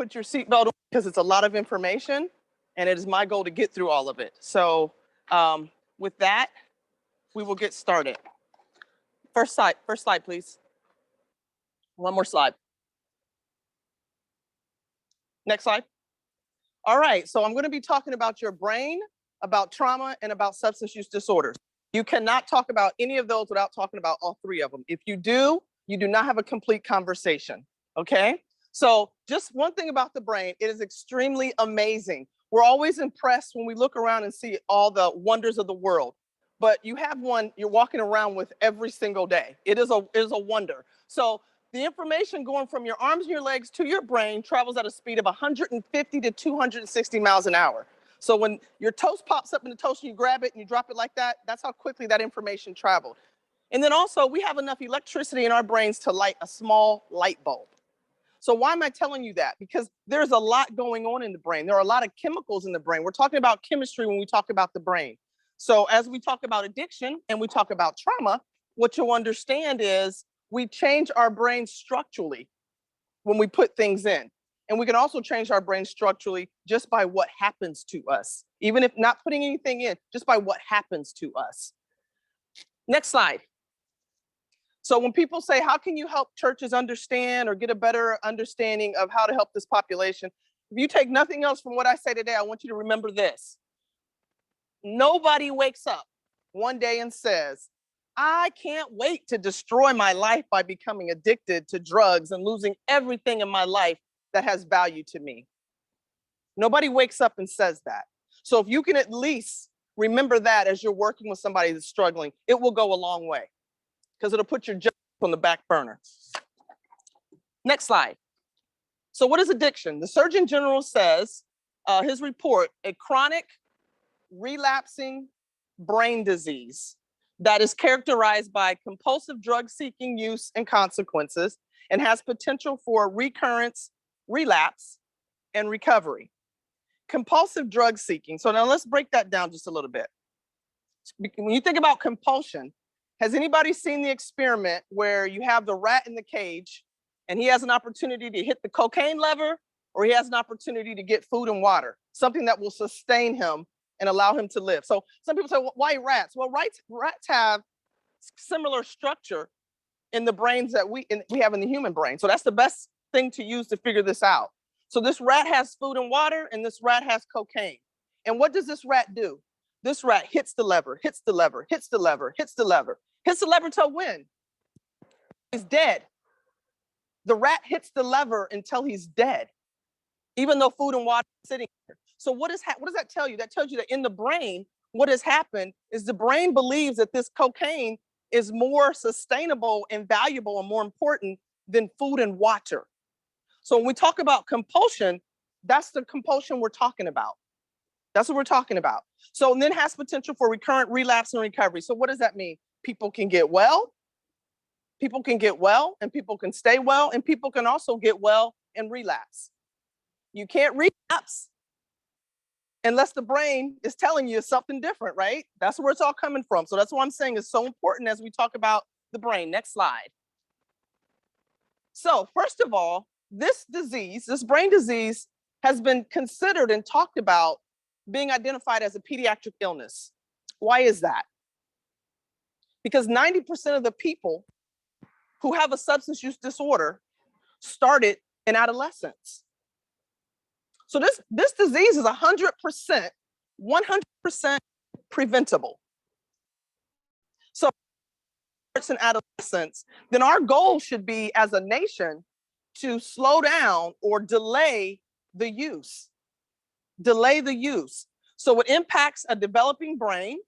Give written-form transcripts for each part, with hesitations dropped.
put your seatbelt on because it's a lot of information and it is my goal to get through all of it. So with that, we will get started. First slide, please. One more slide. Next slide. All right, so I'm going to be talking about your brain, about trauma, and about substance use disorders. You cannot talk about any of those without talking about all three of them. If you do not have a complete conversation, okay? So just one thing about the brain, it is extremely amazing. We're always impressed when we look around and see all the wonders of the world, but you have one you're walking around with every single day. It is a wonder. So the information going from your arms and your legs to your brain travels at a speed of 150 to 260 miles an hour. So when your toast pops up in the toaster, you grab it and you drop it like that, that's how quickly that information traveled. And then also we have enough electricity in our brains to light a small light bulb. So why am I telling you that? Because there's a lot going on in the brain. There are a lot of chemicals in the brain. We're talking about chemistry when we talk about the brain. So as we talk about addiction and we talk about trauma, what you'll understand is we change our brain structurally when we put things in. And we can also change our brain structurally just by what happens to us, even if not putting anything in, just by what happens to us. Next slide. So when people say, how can you help churches understand or get a better understanding of how to help this population? If you take nothing else from what I say today, I want you to remember this. Nobody wakes up one day and says, I can't wait to destroy my life by becoming addicted to drugs and losing everything in my life that has value to me. Nobody wakes up and says that. So if you can at least remember that as you're working with somebody that's struggling, it will go a long way because it'll put your job on the back burner. Next slide. So what is addiction? The Surgeon General says, his report, a chronic relapsing brain disease that is characterized by compulsive drug-seeking use and consequences and has potential for recurrence, relapse, and recovery. Compulsive drug-seeking. So now let's break that down just a little bit. When you think about compulsion, has anybody seen the experiment where you have the rat in the cage and he has an opportunity to hit the cocaine lever or he has an opportunity to get food and water, something that will sustain him and allow him to live? So some people say, well, why rats? Well, rats have similar structure in the brains that we have in the human brain. So that's the best thing to use to figure this out. So this rat has food and water and this rat has cocaine. And what does this rat do? This rat hits the lever, hits the lever, hits the lever, hits the lever. Hits the lever till when? He's dead. The rat hits the lever until he's dead, even though food and water is sitting there. So what does that tell you? That tells you that in the brain, what has happened is the brain believes that this cocaine is more sustainable and valuable and more important than food and water. So when we talk about compulsion, that's the compulsion we're talking about. That's what we're talking about. So and then has potential for recurrent relapse and recovery. So what does that mean? People can get well, and people can stay well, and people can also get well and relapse. You can't relapse unless the brain is telling you something different, right? That's where it's all coming from. So that's what I'm saying is so important as we talk about the brain. Next slide. So first of all, this brain disease, has been considered and talked about being identified as a pediatric illness. Why is that? Because 90% of the people who have a substance use disorder started in adolescence. So this disease is 100% preventable. So if it's in adolescence, then our goal should be as a nation to slow down or delay the use. So it impacts a developing brain.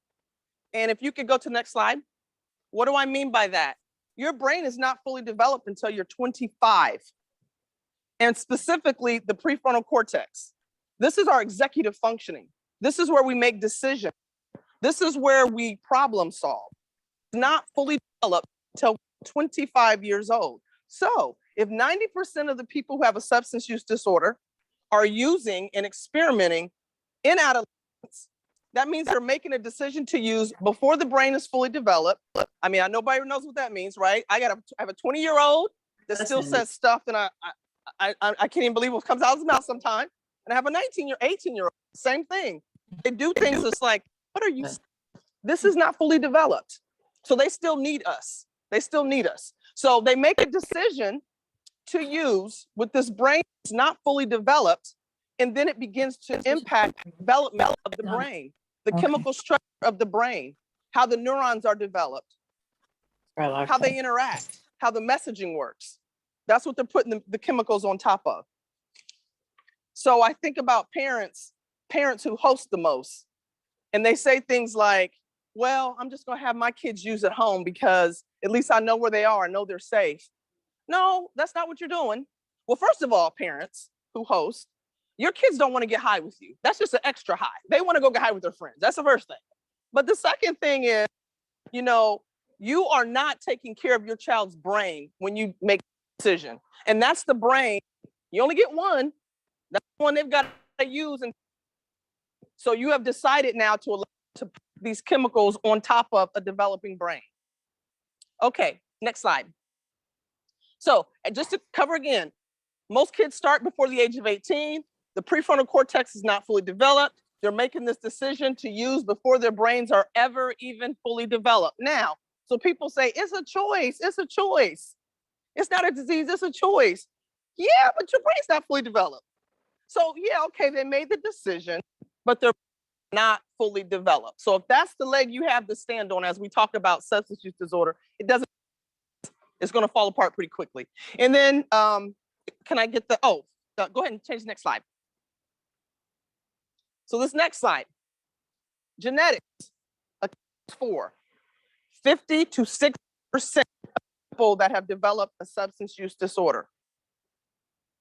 And if you could go to the next slide. What do I mean by that? Your brain is not fully developed until you're 25. And specifically the prefrontal cortex. This is our executive functioning. This is where we make decisions. This is where we problem solve. It's not fully developed until 25 years old. So if 90% of the people who have a substance use disorder are using and experimenting in adolescence, that means they're making a decision to use before the brain is fully developed. I mean, nobody knows what that means, right? I have a 20-year-old that still says stuff that I can't even believe what comes out of his mouth sometimes. And I have a 18-year-old, same thing. They do things that's like, what are you? This is not fully developed. So they still need us. They still need us. So they make a decision to use with this brain that's not fully developed, and then it begins to impact development of the brain, the chemical structure of the brain, how the neurons are developed, how they interact, how the messaging works. That's what they're putting the chemicals on top of. So I think about parents who host the most, and they say things like, well, I'm just gonna have my kids use at home because at least I know where they are, I know they're safe. No, that's not what you're doing. Well, first of all, parents who host, your kids don't want to get high with you. That's just an extra high. They want to go get high with their friends. That's the first thing. But the second thing is, you are not taking care of your child's brain when you make a decision. And that's the brain. You only get one. That's the one they've got to use. And so you have decided now to allow to put these chemicals on top of a developing brain. Okay, next slide. So just to cover again, most kids start before the age of 18. The prefrontal cortex is not fully developed. They're making this decision to use before their brains are ever even fully developed. Now, so people say, it's a choice, it's a choice. It's not a disease, it's a choice. Yeah, but your brain's not fully developed. So yeah, okay, they made the decision, but they're not fully developed. So if that's the leg you have to stand on as we talk about substance use disorder, it's going to fall apart pretty quickly. And then, can I get go ahead and change the next slide. So this next slide, genetics accounts for 50 to 60% of people that have developed a substance use disorder.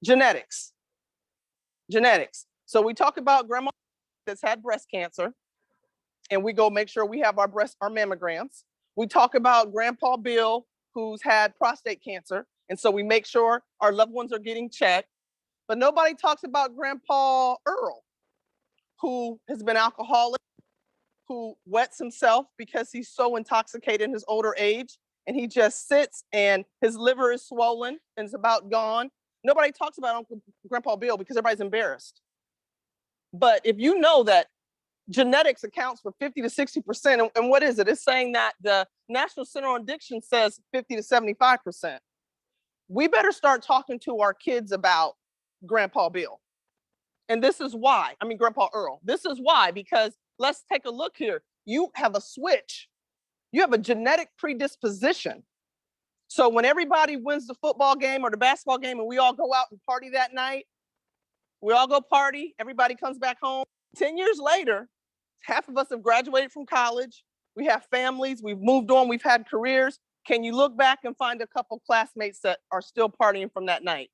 Genetics. So we talk about grandma that's had breast cancer, and we go make sure we have our mammograms. We talk about Grandpa Bill, who's had prostate cancer, and so we make sure our loved ones are getting checked. But nobody talks about Grandpa Earl, who has been alcoholic, who wets himself because he's so intoxicated in his older age, and he just sits and his liver is swollen and it's about gone. Nobody talks about Uncle Grandpa Bill because everybody's embarrassed. But if you know that genetics accounts for 50 to 60%, and what is it? It's saying that the National Center on Addiction says 50 to 75%. We better start talking to our kids about Grandpa Bill. And this is why, Grandpa Earl. This is why, because let's take a look here. You have a switch. You have a genetic predisposition. So when everybody wins the football game or the basketball game and we all go out and party that night, we all go party, everybody comes back home. 10 years later, half of us have graduated from college. We have families, we've moved on, we've had careers. Can you look back and find a couple classmates that are still partying from that night?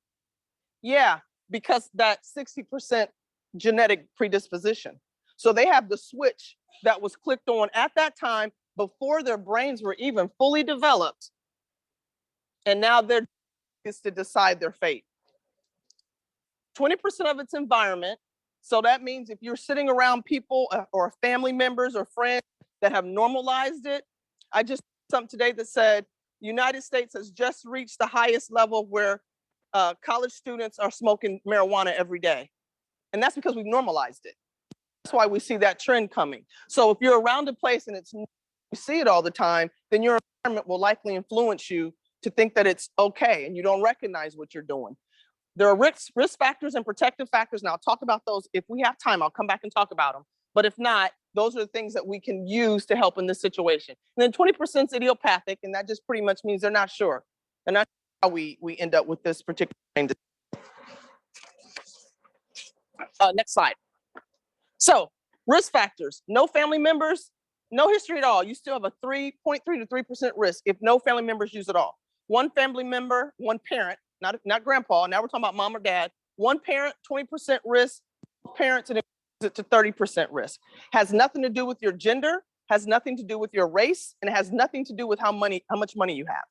Yeah, because that 60% genetic predisposition. So they have the switch that was clicked on at that time before their brains were even fully developed. And now their is to decide their fate. 20% of its environment. So that means if you're sitting around people or family members or friends that have normalized it. I just something today that said United States has just reached the highest level where college students are smoking marijuana every day. And that's because we've normalized it. That's why we see that trend coming. So if you're around a place and you see it all the time, then your environment will likely influence you to think that it's okay and you don't recognize what you're doing. There are risk factors and protective factors, and I'll talk about those if we have time. I'll come back and talk about them. But if not, those are the things that we can use to help in this situation. And then 20% is idiopathic, and that just pretty much means they're not sure. They're not sure how we end up with this particular thing. Next slide. So risk factors, no family members, no history at all. You still have a 3.3 to 3% risk if no family members use it all. One family member, one parent, not grandpa, now we're talking about mom or dad, one parent, 20% risk, parents, and it to 30% risk. Has nothing to do with your gender, has nothing to do with your race, and it has nothing to do with how much money you have.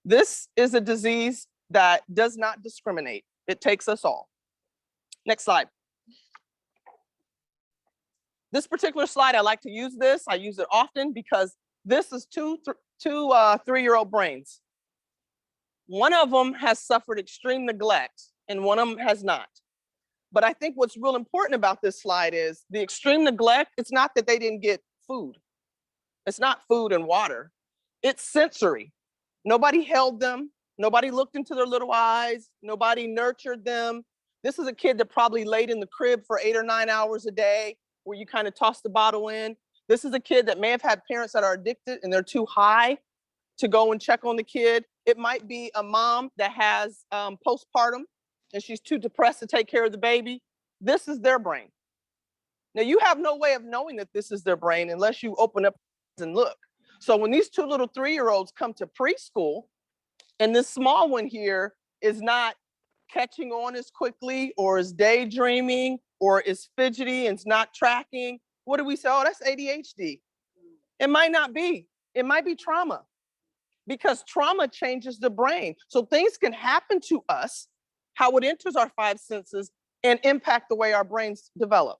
This is a disease that does not discriminate. It takes us all. Next slide. This particular slide, I like to use this. I use it often because this is two 3-year-old brains. One of them has suffered extreme neglect and one of them has not. But I think what's real important about this slide is the extreme neglect. It's not that they didn't get food. It's not food and water. It's sensory. Nobody held them. Nobody looked into their little eyes. Nobody nurtured them. This is a kid that probably laid in the crib for 8 or 9 hours a day where you kind of toss the bottle in. This is a kid that may have had parents that are addicted and they're too high to go and check on the kid. It might be a mom that has postpartum and she's too depressed to take care of the baby. This is their brain. Now, you have no way of knowing that this is their brain unless you open up and look. So when these 2 little 3-year-olds come to preschool, and this small one here is not catching on as quickly or is daydreaming or is fidgety and is not tracking, what do we say? Oh, that's ADHD. It might not be. It might be trauma, because trauma changes the brain. So things can happen to us, how it enters our 5 senses, and impact the way our brains develop.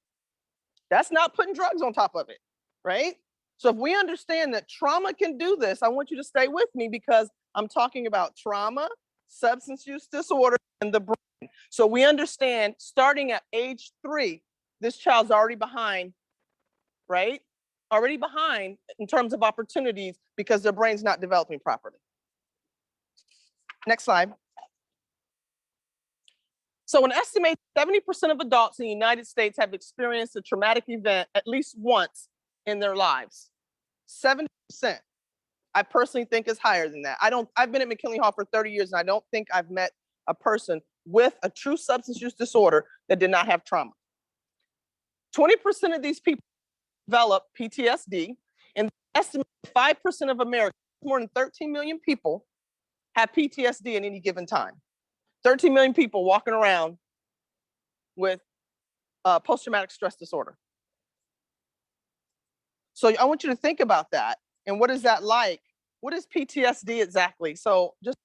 That's not putting drugs on top of it, right? So if we understand that trauma can do this, I want you to stay with me because I'm talking about trauma, substance use disorder, and the brain. So we understand starting at age 3, this child's already behind, right? Already behind in terms of opportunities because their brain's not developing properly. Next slide. So an estimated 70% of adults in the United States have experienced a traumatic event at least once in their lives. 70%. I personally think is higher than that. I've been at McKinley Hall for 30 years and I don't think I've met a person with a true substance use disorder that did not have trauma. 20% of these people develop PTSD, and estimated 5% of Americans, more than 13 million people, have PTSD at any given time. 13 million people walking around with post-traumatic stress disorder. So I want you to think about that. And what is that like? What is PTSD exactly? So just,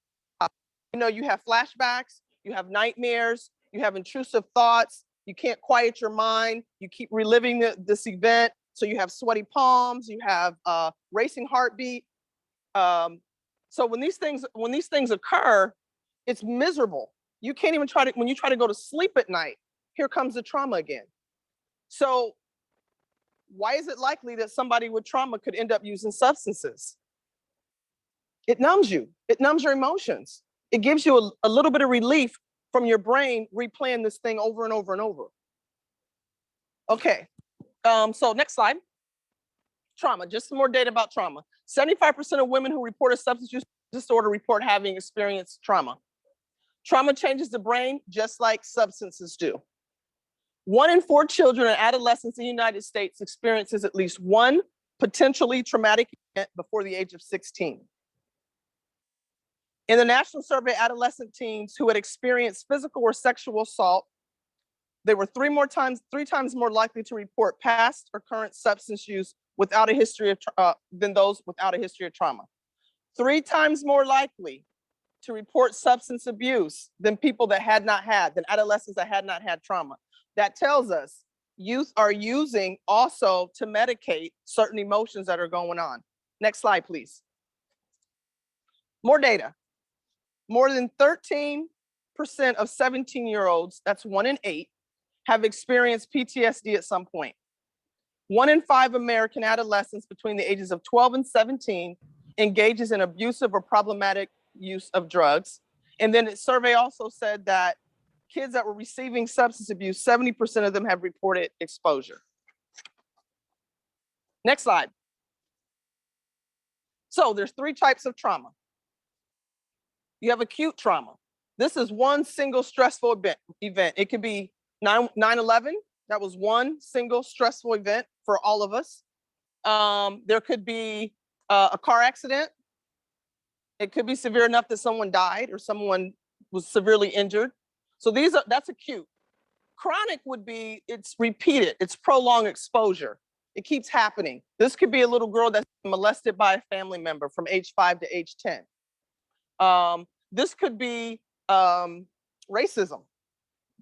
you have flashbacks, you have nightmares, you have intrusive thoughts, you can't quiet your mind, you keep reliving this event. So you have sweaty palms, you have racing heartbeat. So when these things occur, it's miserable. You can't even when you try to go to sleep at night, here comes the trauma again. So why is it likely that somebody with trauma could end up using substances? It numbs you. It numbs your emotions. It gives you a little bit of relief from your brain replaying this thing over and over and over. Okay, so next slide. Trauma, just some more data about trauma. 75% of women who report a substance use disorder report having experienced trauma. Trauma changes the brain just like substances do. 1 in 4 children and adolescents in the United States experiences at least one potentially traumatic event before the age of 16. In the national survey of adolescent teens who had experienced physical or sexual assault, they were 3 times more likely to report past or current substance use without a history of than those without a history of trauma. 3 times more likely to report substance abuse than people that had not had, than adolescents that had not had trauma. That tells us youth are using also to medicate certain emotions that are going on. Next slide, please. More data. More than 13% of 17-year-olds, that's 1 in 8, have experienced PTSD at some point. 1 in 5 American adolescents between the ages of 12 and 17 engages in abusive or problematic use of drugs. And then the survey also said that kids that were receiving substance abuse, 70% of them have reported exposure. Next slide. So there's 3 types of trauma. You have acute trauma. This is one single stressful event. It could be 9/11. That was one single stressful event for all of us. There could be a car accident. It could be severe enough that someone died or someone was severely injured. So that's acute. Chronic would be, it's repeated, it's prolonged exposure. It keeps happening. This could be a little girl that's molested by a family member from age 5 to age 10. This could be racism,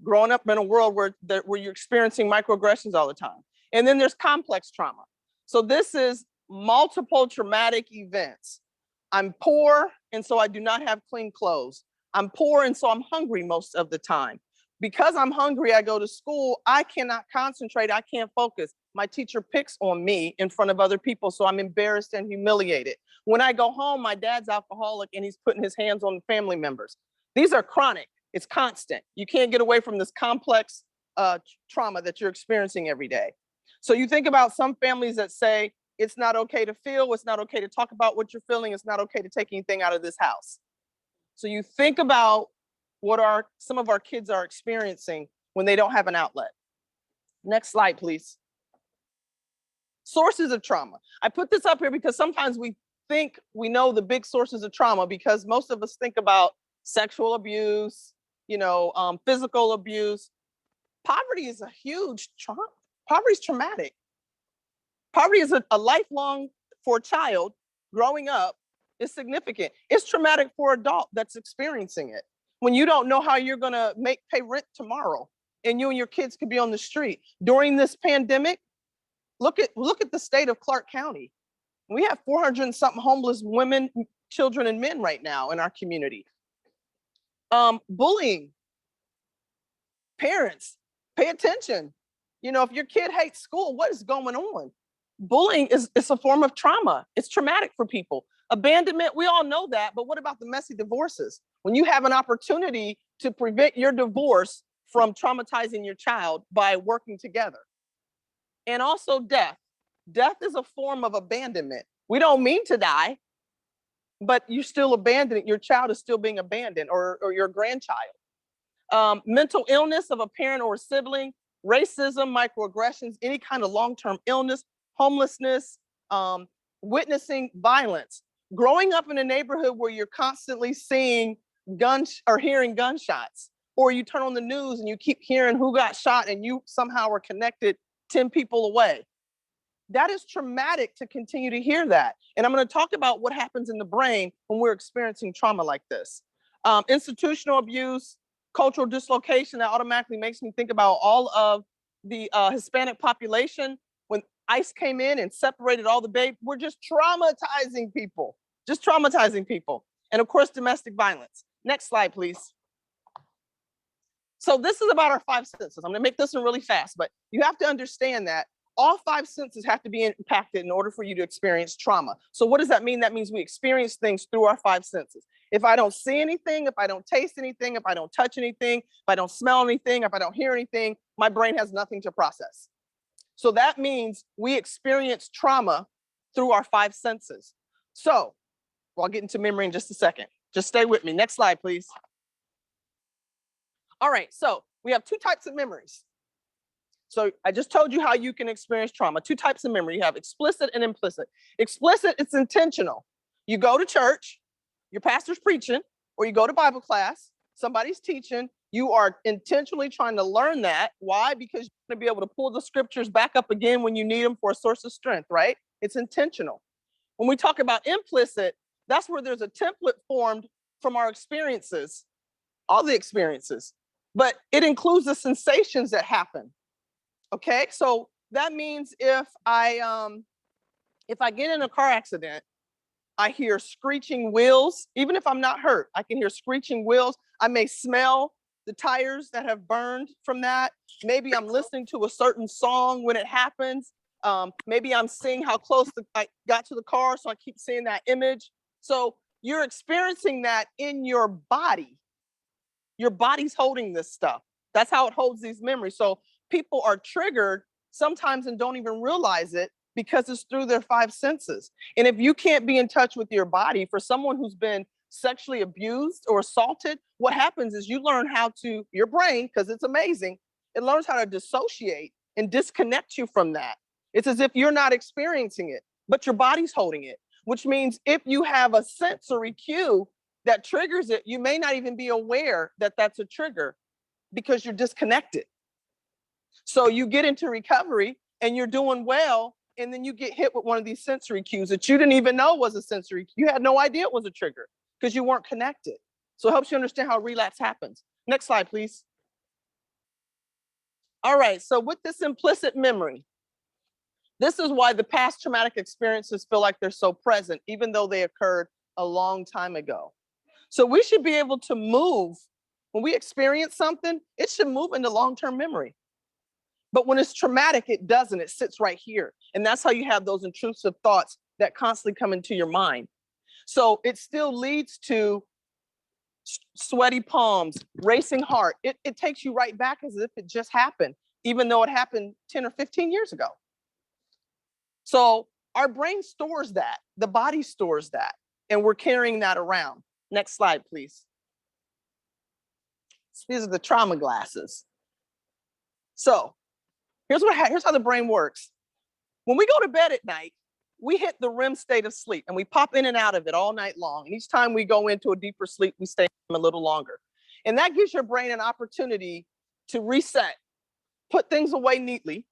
growing up in a world where you're experiencing microaggressions all the time. And then there's complex trauma. So this is multiple traumatic events. I'm poor, and so I do not have clean clothes. I'm poor, and so I'm hungry most of the time. Because I'm hungry, I go to school, I cannot concentrate, I can't focus. My teacher picks on me in front of other people, so I'm embarrassed and humiliated. When I go home, my dad's alcoholic and he's putting his hands on family members. These are chronic, it's constant. You can't get away from this complex trauma that you're experiencing every day. So you think about some families that say, it's not okay to feel, it's not okay to talk about what you're feeling, it's not okay to take anything out of this house. So you think about what some of our kids are experiencing when they don't have an outlet. Next slide, please. Sources of trauma. I put this up here because sometimes we think we know the big sources of trauma because most of us think about sexual abuse, physical abuse. Poverty is a huge trauma. Poverty is traumatic. Poverty is a lifelong, for a child growing up, is significant. It's traumatic for an adult that's experiencing it. When you don't know how you're gonna pay rent tomorrow, and you and your kids could be on the street. During this pandemic, look at the state of Clark County. We have 400 and something homeless women, children, and men right now in our community. Bullying. Parents, pay attention. If your kid hates school, what is going on? Bullying is a form of trauma. It's traumatic for people. Abandonment, we all know that, but what about the messy divorces? When you have an opportunity to prevent your divorce from traumatizing your child by working together. And also death. Death is a form of abandonment. We don't mean to die, but you're still abandoning, your child is still being abandoned, or your grandchild. Mental illness of a parent or a sibling, racism, microaggressions, any kind of long-term illness, homelessness, witnessing violence. Growing up in a neighborhood where you're constantly seeing guns or hearing gunshots, or you turn on the news and you keep hearing who got shot and you somehow are connected 10 people away. That is traumatic to continue to hear that. And I'm going to talk about what happens in the brain when we're experiencing trauma like this. Institutional abuse, cultural dislocation, that automatically makes me think about all of the Hispanic population. When ICE came in and separated all the babies, we're just traumatizing people, And of course, domestic violence. Next slide, please. So this is about our 5 senses. I'm gonna make this one really fast, but you have to understand that all 5 senses have to be impacted in order for you to experience trauma. So what does that mean? That means we experience things through our 5 senses. If I don't see anything, if I don't taste anything, if I don't touch anything, if I don't smell anything, if I don't hear anything, my brain has nothing to process. So that means we experience trauma through our 5 senses. So I'll get into memory in just a second. Just stay with me. Next slide, please. All right, so we have 2 types of memories. So I just told you how you can experience trauma. 2 types of memory. You have explicit and implicit. Explicit, it's intentional. You go to church, your pastor's preaching, or you go to Bible class, somebody's teaching, you are intentionally trying to learn that. Why? Because you're going to be able to pull the scriptures back up again when you need them for a source of strength, right? It's intentional. When we talk about implicit, that's where there's a template formed from our experiences, all the experiences, but it includes the sensations that happen. Okay, so that means if I get in a car accident, I hear screeching wheels. Even if I'm not hurt, I can hear screeching wheels. I may smell the tires that have burned from that. Maybe I'm listening to a certain song when it happens. Maybe I'm seeing how close I got to the car, so I keep seeing that image. So you're experiencing that in your body. Your body's holding this stuff. That's how it holds these memories. So people are triggered sometimes and don't even realize it because it's through their 5 senses. And if you can't be in touch with your body, for someone who's been sexually abused or assaulted, what happens is you learn how to, your brain, because it's amazing, it learns how to dissociate and disconnect you from that. It's as if you're not experiencing it, but your body's holding it, which means if you have a sensory cue that triggers it, you may not even be aware that that's a trigger because you're disconnected. So you get into recovery and you're doing well, and then you get hit with one of these sensory cues that you didn't even know was a sensory cue. You had no idea it was a trigger because you weren't connected. So it helps you understand how relapse happens. Next slide, please. All right, so with this implicit memory, this is why the past traumatic experiences feel like they're so present, even though they occurred a long time ago. So we should be able to move. When we experience something, it should move into long-term memory. But when it's traumatic, it doesn't. It sits right here. And that's how you have those intrusive thoughts that constantly come into your mind. So it still leads to sweaty palms, racing heart. It takes you right back as if it just happened, even though it happened 10 or 15 years ago. So our brain stores that, the body stores that, and we're carrying that around. Next slide, please. These are the trauma glasses. So here's how the brain works. When we go to bed at night, we hit the REM state of sleep and we pop in and out of it all night long. And each time we go into a deeper sleep, we stay a little longer. And that gives your brain an opportunity to reset, put things away neatly,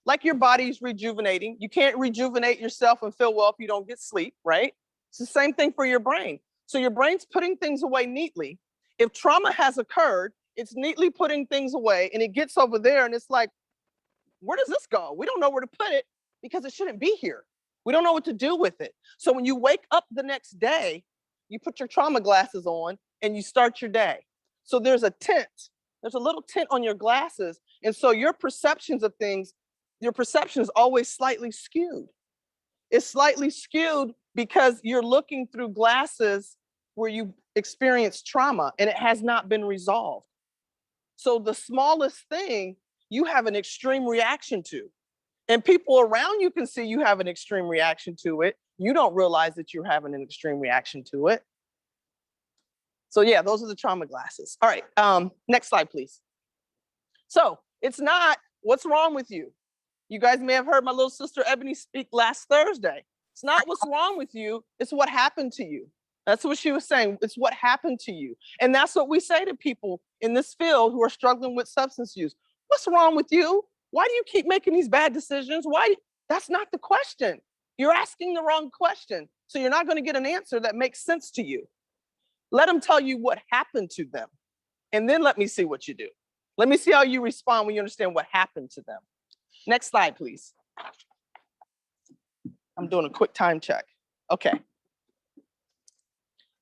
like your body's rejuvenating. You can't rejuvenate yourself and feel well if you don't get sleep, right? It's the same thing for your brain. So your brain's putting things away neatly. If trauma has occurred, it's neatly putting things away and it gets over there and it's like, where does this go? We don't know where to put it because it shouldn't be here. We don't know what to do with it. So when you wake up the next day, you put your trauma glasses on and you start your day. So there's a tint. There's a little tint on your glasses. And so your perceptions of things, your perception is always slightly skewed. It's slightly skewed because you're looking through glasses where you experienced trauma and it has not been resolved. So the smallest thing you have an extreme reaction to. And people around you can see you have an extreme reaction to it. You don't realize that you're having an extreme reaction to it. So yeah, those are the trauma glasses. All right, next slide, please. So it's not what's wrong with you. You guys may have heard my little sister Ebony speak last Thursday. It's not what's wrong with you, it's what happened to you. That's what she was saying. It's what happened to you. And that's what we say to people in this field who are struggling with substance use. What's wrong with you? Why do you keep making these bad decisions? That's not the question. You're asking the wrong question. So you're not going to get an answer that makes sense to you. Let them tell you what happened to them. And then let me see what you do. Let me see how you respond when you understand what happened to them. Next slide, please. I'm doing a quick time check. Okay.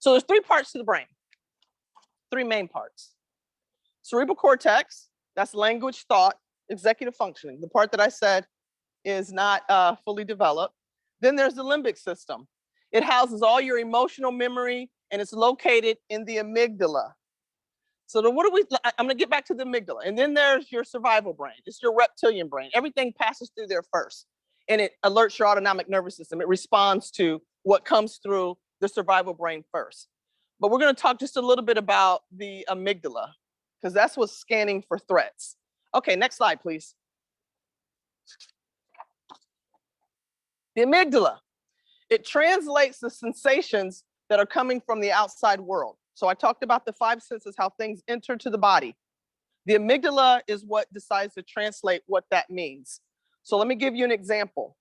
So there's 3 parts to the brain, 3 main parts. Cerebral cortex, that's language, thought, executive functioning. The part that I said is not fully developed. Then there's the limbic system. It houses all your emotional memory and it's located in the amygdala. So I'm gonna get back to the amygdala. And then there's your survival brain. It's your reptilian brain. Everything passes through there first. And it alerts your autonomic nervous system. It responds to what comes through the survival brain first. But we're gonna talk just a little bit about the amygdala because that's what's scanning for threats. Okay, next slide, please. The amygdala, it translates the sensations that are coming from the outside world. So I talked about the 5 senses, how things enter to the body. The amygdala is what decides to translate what that means. So let me give you an example.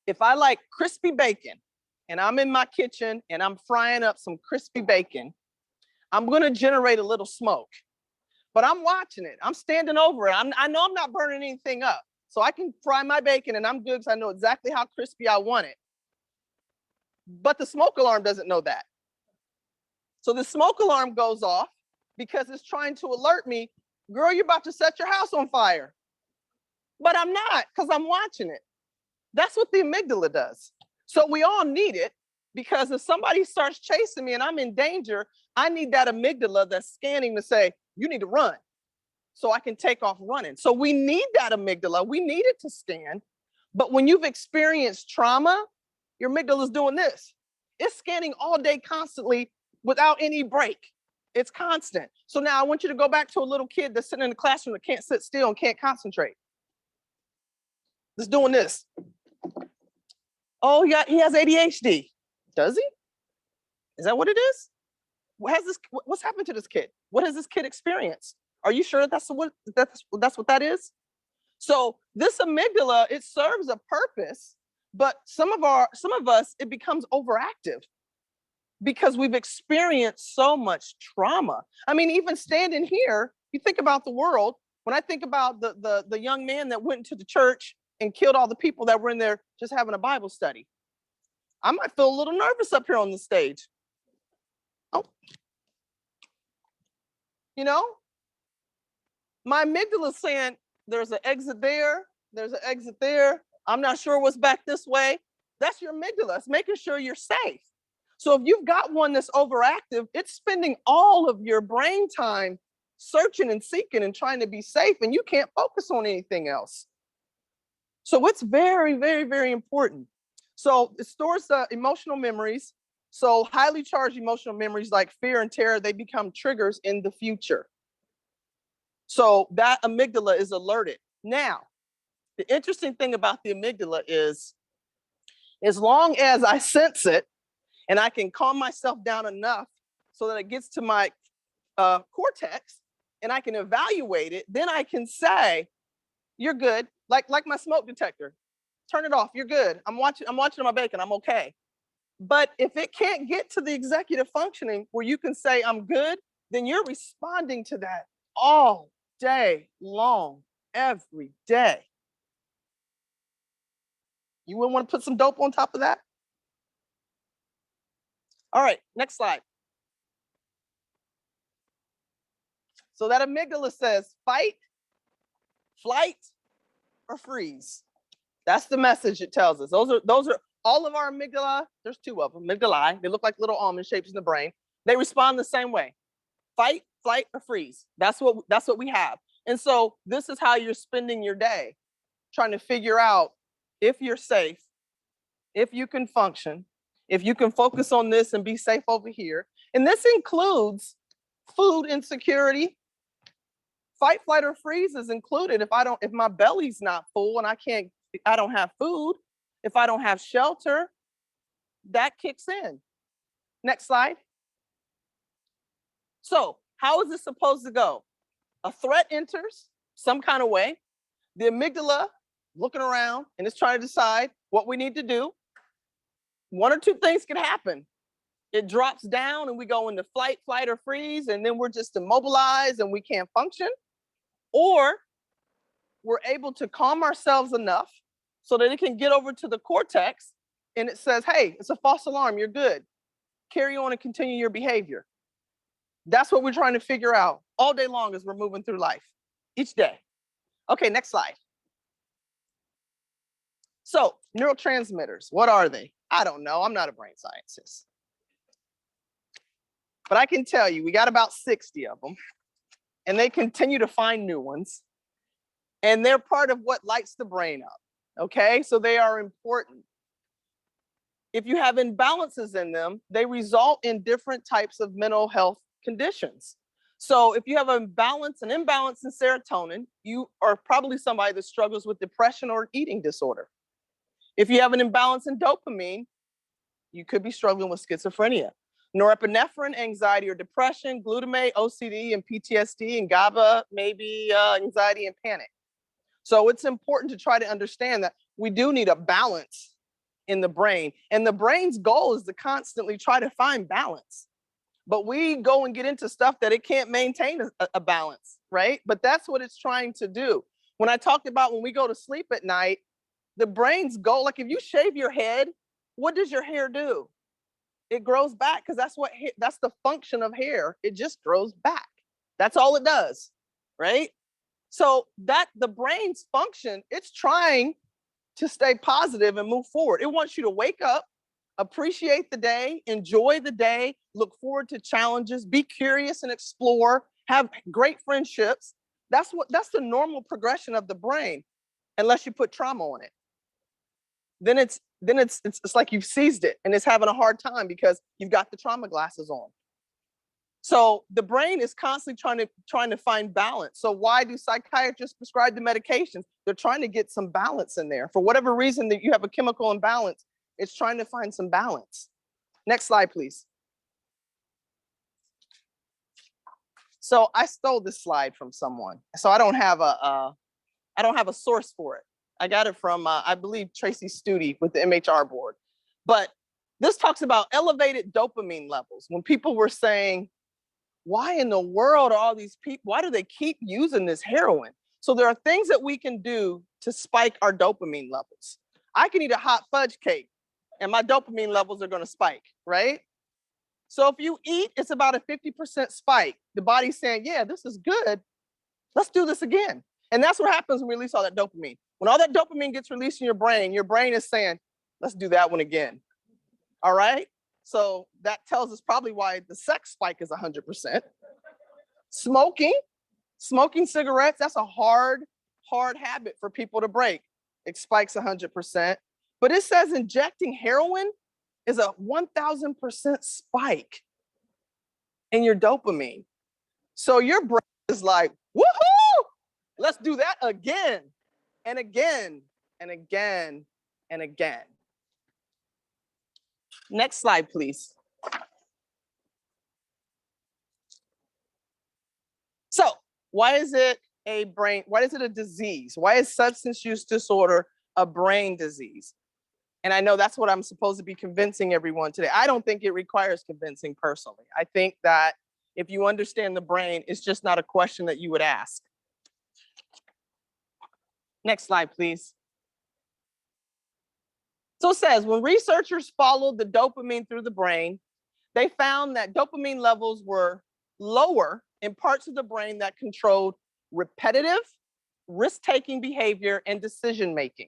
If I like crispy bacon and I'm in my kitchen and I'm frying up some crispy bacon, I'm gonna generate a little smoke. But I'm watching it. I'm standing over it. I know I'm not burning anything up. So I can fry my bacon and I'm good because I know exactly how crispy I want it. But the smoke alarm doesn't know that. So the smoke alarm goes off because it's trying to alert me, girl, you're about to set your house on fire. But I'm not because I'm watching it. That's what the amygdala does. So we all need it because if somebody starts chasing me and I'm in danger, I need that amygdala that's scanning to say, you need to run so I can take off running. So we need that amygdala. We need it to scan. But when you've experienced trauma, your amygdala is doing this. It's scanning all day constantly without any break. It's constant. So now I want you to go back to a little kid that's sitting in the classroom that can't sit still and can't concentrate. It's doing this. Oh, yeah, he has ADHD. Does he? Is that what it is? What's happened to this kid? What has this kid experienced? Are you sure that's what that is? So this amygdala, it serves a purpose, but some of us, it becomes overactive because we've experienced so much trauma. I mean, even standing here, you think about the world. When I think about the young man that went into the church and killed all the people that were in there just having a Bible study, I might feel a little nervous up here on the stage. Oh, you know, my amygdala is saying there's an exit there, there's an exit there. I'm not sure what's back this way. That's your amygdala. It's making sure you're safe. So if you've got one that's overactive, it's spending all of your brain time searching and seeking and trying to be safe, and you can't focus on anything else. So it's very, very, very important. So it stores emotional memories. So highly charged emotional memories like fear and terror, they become triggers in the future. So that amygdala is alerted. Now, the interesting thing about the amygdala is, as long as I sense it and I can calm myself down enough so that it gets to my cortex and I can evaluate it, then I can say, you're good. Like my smoke detector. Turn it off. You're good. I'm watching my bacon. I'm okay. But if it can't get to the executive functioning where you can say I'm good, then you're responding to that all day long, every day. You wouldn't want to put some dope on top of that? All right, next slide. So that amygdala says fight, flight, or freeze. That's the message it tells us. Those are all of our amygdala. There's two of them, amygdalae. They look like little almond shapes in the brain. They respond the same way. Fight, flight, or freeze. That's what we have. And so this is how you're spending your day, trying to figure out if you're safe, if you can function, if you can focus on this and be safe over here. And this includes food insecurity. Fight, flight, or freeze is included if my belly's not full and I don't have food, if I don't have shelter, that kicks in. Next slide. So how is this supposed to go? A threat enters some kind of way. The amygdala looking around and it's trying to decide what we need to do. One or two things can happen. It drops down and we go into flight, or freeze, and then we're just immobilized and we can't function. Or we're able to calm ourselves enough so that it can get over to the cortex and it says, hey, it's a false alarm, you're good. Carry on and continue your behavior. That's what we're trying to figure out all day long as we're moving through life, each day. Okay, next slide. So neurotransmitters, what are they? I don't know, I'm not a brain scientist. But I can tell you, we got about 60 of them, and they continue to find new ones. And they're part of what lights the brain up, okay? So they are important. If you have imbalances in them, they result in different types of mental health conditions. So if you have an imbalance in serotonin, you are probably somebody that struggles with depression or eating disorder. If you have an imbalance in dopamine, you could be struggling with schizophrenia. Norepinephrine, anxiety or depression, glutamate, OCD and PTSD, and GABA, maybe anxiety and panic. So it's important to try to understand that we do need a balance in the brain. And the brain's goal is to constantly try to find balance. But we go and get into stuff that it can't maintain a balance, right? But that's what it's trying to do. When I talked about when we go to sleep at night, the brain's goal, like if you shave your head, what does your hair do? It grows back because that's the function of hair. It just grows back. That's all it does, right? So that the brain's function, it's trying to stay positive and move forward. It wants you to wake up, appreciate the day, enjoy the day, look forward to challenges, be curious and explore, have great friendships. That's the normal progression of the brain, unless you put trauma on it. Then it's like you've seized it and it's having a hard time because you've got the trauma glasses on. So the brain is constantly trying to find balance. So why do psychiatrists prescribe the medications? They're trying to get some balance in there. For whatever reason that you have a chemical imbalance, it's trying to find some balance. Next slide, please. So I stole this slide from someone. So I don't have a source for it. I got it from, I believe, Tracy Studi with the MHR board. But this talks about elevated dopamine levels. When people were saying, why in the world are all these people, why do they keep using this heroin? So there are things that we can do to spike our dopamine levels. I can eat a hot fudge cake and my dopamine levels are going to spike, right? So if you eat, it's about a 50% spike. The body's saying, yeah, this is good. Let's do this again. And that's what happens when we release all that dopamine. When all that dopamine gets released in your brain is saying, let's do that one again. All right? So that tells us probably why the sex spike is 100%. Smoking cigarettes, that's a hard habit for people to break. It spikes 100%. But it says injecting heroin is a 1000% spike in your dopamine. So your brain is like, woohoo! Let's do that again and again and again and again. Next slide, please. So why is it a disease? Why is substance use disorder a brain disease? And I know that's what I'm supposed to be convincing everyone today. I don't think it requires convincing personally. I think that if you understand the brain, it's just not a question that you would ask. Next slide, please. So it says, when researchers followed the dopamine through the brain, they found that dopamine levels were lower in parts of the brain that controlled repetitive, risk-taking behavior and decision-making.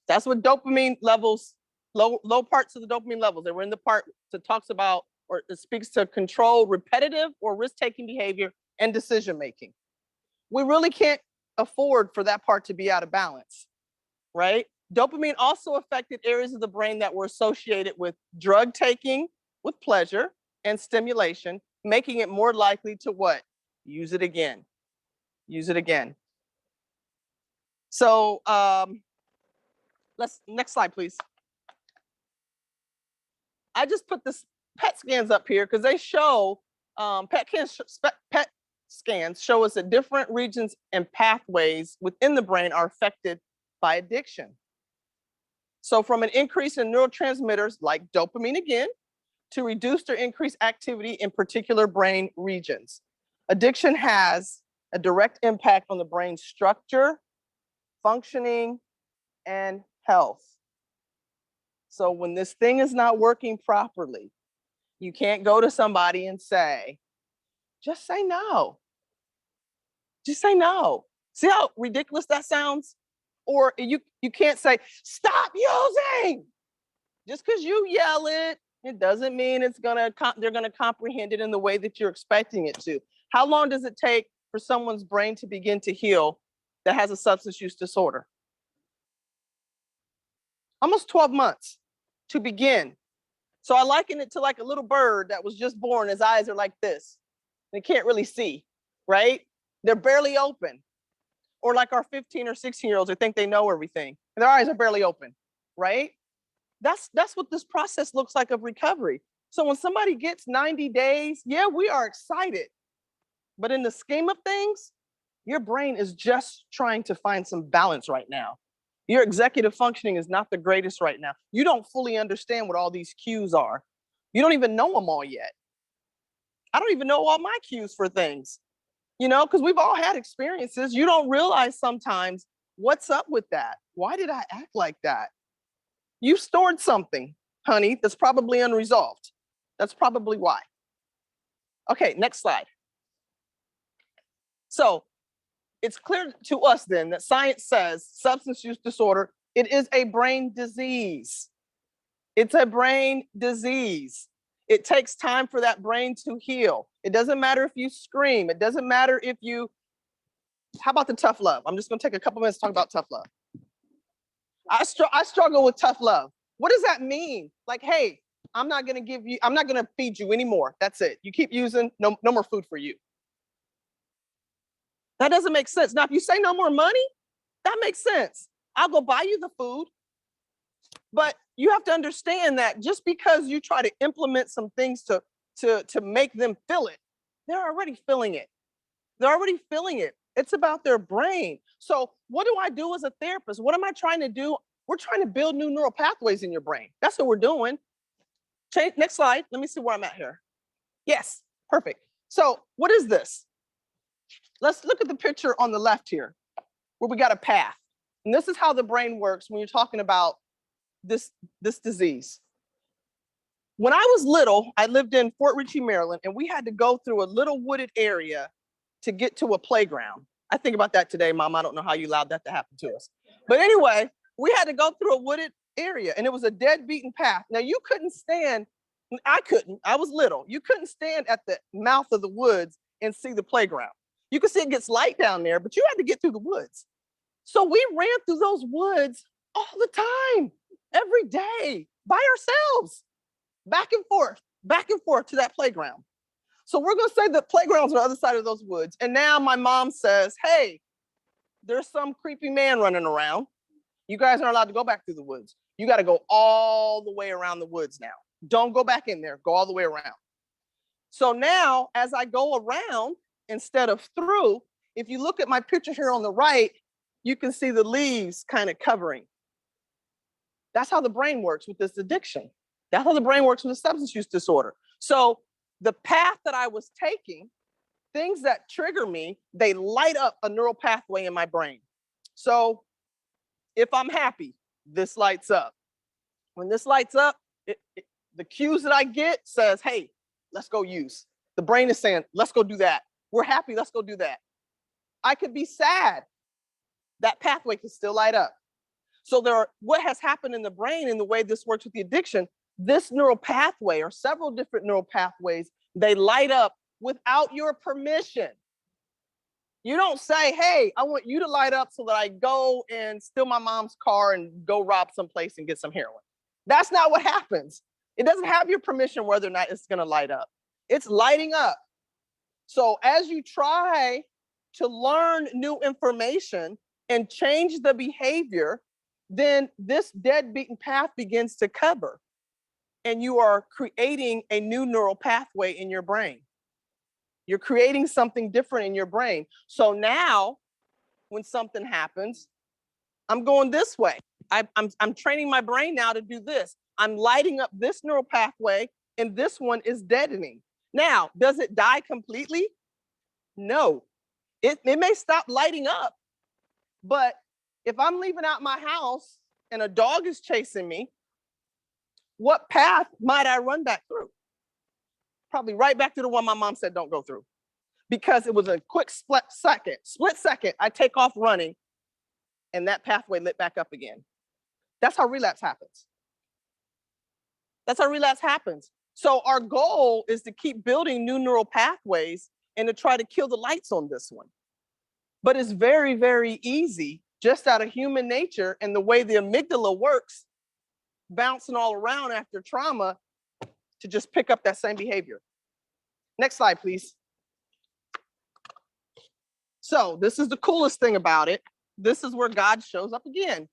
That's what dopamine levels, low parts of the dopamine levels. They were in the part that talks about, or it speaks to control repetitive or risk-taking behavior and decision-making. We really can't afford for that part to be out of balance, right? Dopamine also affected areas of the brain that were associated with drug taking, with pleasure and stimulation, making it more likely to what? Use it again. Use it again. So next slide, please. I just put this PET scans up here because they show PET scans show us that different regions and pathways within the brain are affected by addiction. So from an increase in neurotransmitters like dopamine again, to reduced or increased activity in particular brain regions. Addiction has a direct impact on the brain's structure, functioning, and health. So when this thing is not working properly, you can't go to somebody and say, just say no. Just say no. See how ridiculous that sounds? Or you can't say, stop using. Just because you yell it, it doesn't mean they're gonna comprehend it in the way that you're expecting it to. How long does it take for someone's brain to begin to heal that has a substance use disorder? Almost 12 months to begin. So I liken it to like a little bird that was just born. His eyes are like this. They can't really see, right? They're barely open. Or like our 15 or 16-year-olds who think they know everything. And their eyes are barely open, right? That's what this process looks like of recovery. So when somebody gets 90 days, yeah, we are excited. But in the scheme of things, your brain is just trying to find some balance right now. Your executive functioning is not the greatest right now. You don't fully understand what all these cues are. You don't even know them all yet. I don't even know all my cues for things, because we've all had experiences. You don't realize sometimes what's up with that. Why did I act like that? You stored something, honey, that's probably unresolved. That's probably why. Okay, next slide. So it's clear to us then that science says substance use disorder, it is a brain disease. It's a brain disease. It takes time for that brain to heal. It doesn't matter if you scream. It doesn't matter if you, how about the tough love? I'm just gonna take a couple minutes to talk about tough love. I struggle with tough love. What does that mean? Like, hey, I'm not gonna feed you anymore. That's it. You keep using, no more food for you. That doesn't make sense. Now, if you say no more money, that makes sense. I'll go buy you the food. But you have to understand that just because you try to implement some things to make them feel it, they're already feeling it. They're already feeling it. It's about their brain. So what do I do as a therapist? What am I trying to do? We're trying to build new neural pathways in your brain. That's what we're doing. Next slide. Let me see where I'm at here. Yes, perfect. So what is this? Let's look at the picture on the left here, where we got a path. And this is how the brain works when you're talking about this disease. When I was little, I lived in Fort Ritchie, Maryland, and we had to go through a little wooded area to get to a playground. I think about that today, Mom. I don't know how you allowed that to happen to us. But anyway, we had to go through a wooded area, and it was a dead beaten path. Now, you couldn't stand, I couldn't, I was little. You couldn't stand at the mouth of the woods and see the playground. You could see it gets light down there, but you had to get through the woods. So we ran through those woods all the time, every day, by ourselves, back and forth to that playground. So we're going to say the playground's on the other side of those woods. And now my mom says, hey, there's some creepy man running around. You guys aren't allowed to go back through the woods. You got to go all the way around the woods now. Don't go back in there. Go all the way around. So now, as I go around instead of through, if you look at my picture here on the right, you can see the leaves kind of covering. That's how the brain works with this addiction. That's how the brain works with a substance use disorder. So the path that I was taking, things that trigger me, they light up a neural pathway in my brain. So if I'm happy, this lights up. When this lights up, the cues that I get says, hey, let's go use. The brain is saying, let's go do that. We're happy, let's go do that. I could be sad. That pathway can still light up. So what has happened in the brain and the way this works with the addiction, this neural pathway or several different neural pathways, they light up without your permission. You don't say, hey, I want you to light up so that I go and steal my mom's car and go rob someplace and get some heroin. That's not what happens. It doesn't have your permission whether or not it's going to light up. It's lighting up. So as you try to learn new information and change the behavior, then this dead beaten path begins to cover. And you are creating a new neural pathway in your brain. You're creating something different in your brain. So now, when something happens, I'm going this way. I'm training my brain now to do this. I'm lighting up this neural pathway, and this one is deadening. Now, does it die completely? No. It may stop lighting up. But if I'm leaving out my house and a dog is chasing me, what path might I run back through? Probably right back to the one my mom said don't go through. Because it was a quick split second, I take off running, and that pathway lit back up again. That's how relapse happens. That's how relapse happens. So our goal is to keep building new neural pathways and to try to kill the lights on this one. But it's very, very easy, just out of human nature and the way the amygdala works, bouncing all around after trauma, to just pick up that same behavior. Next slide, please. So this is the coolest thing about it. This is where God shows up again.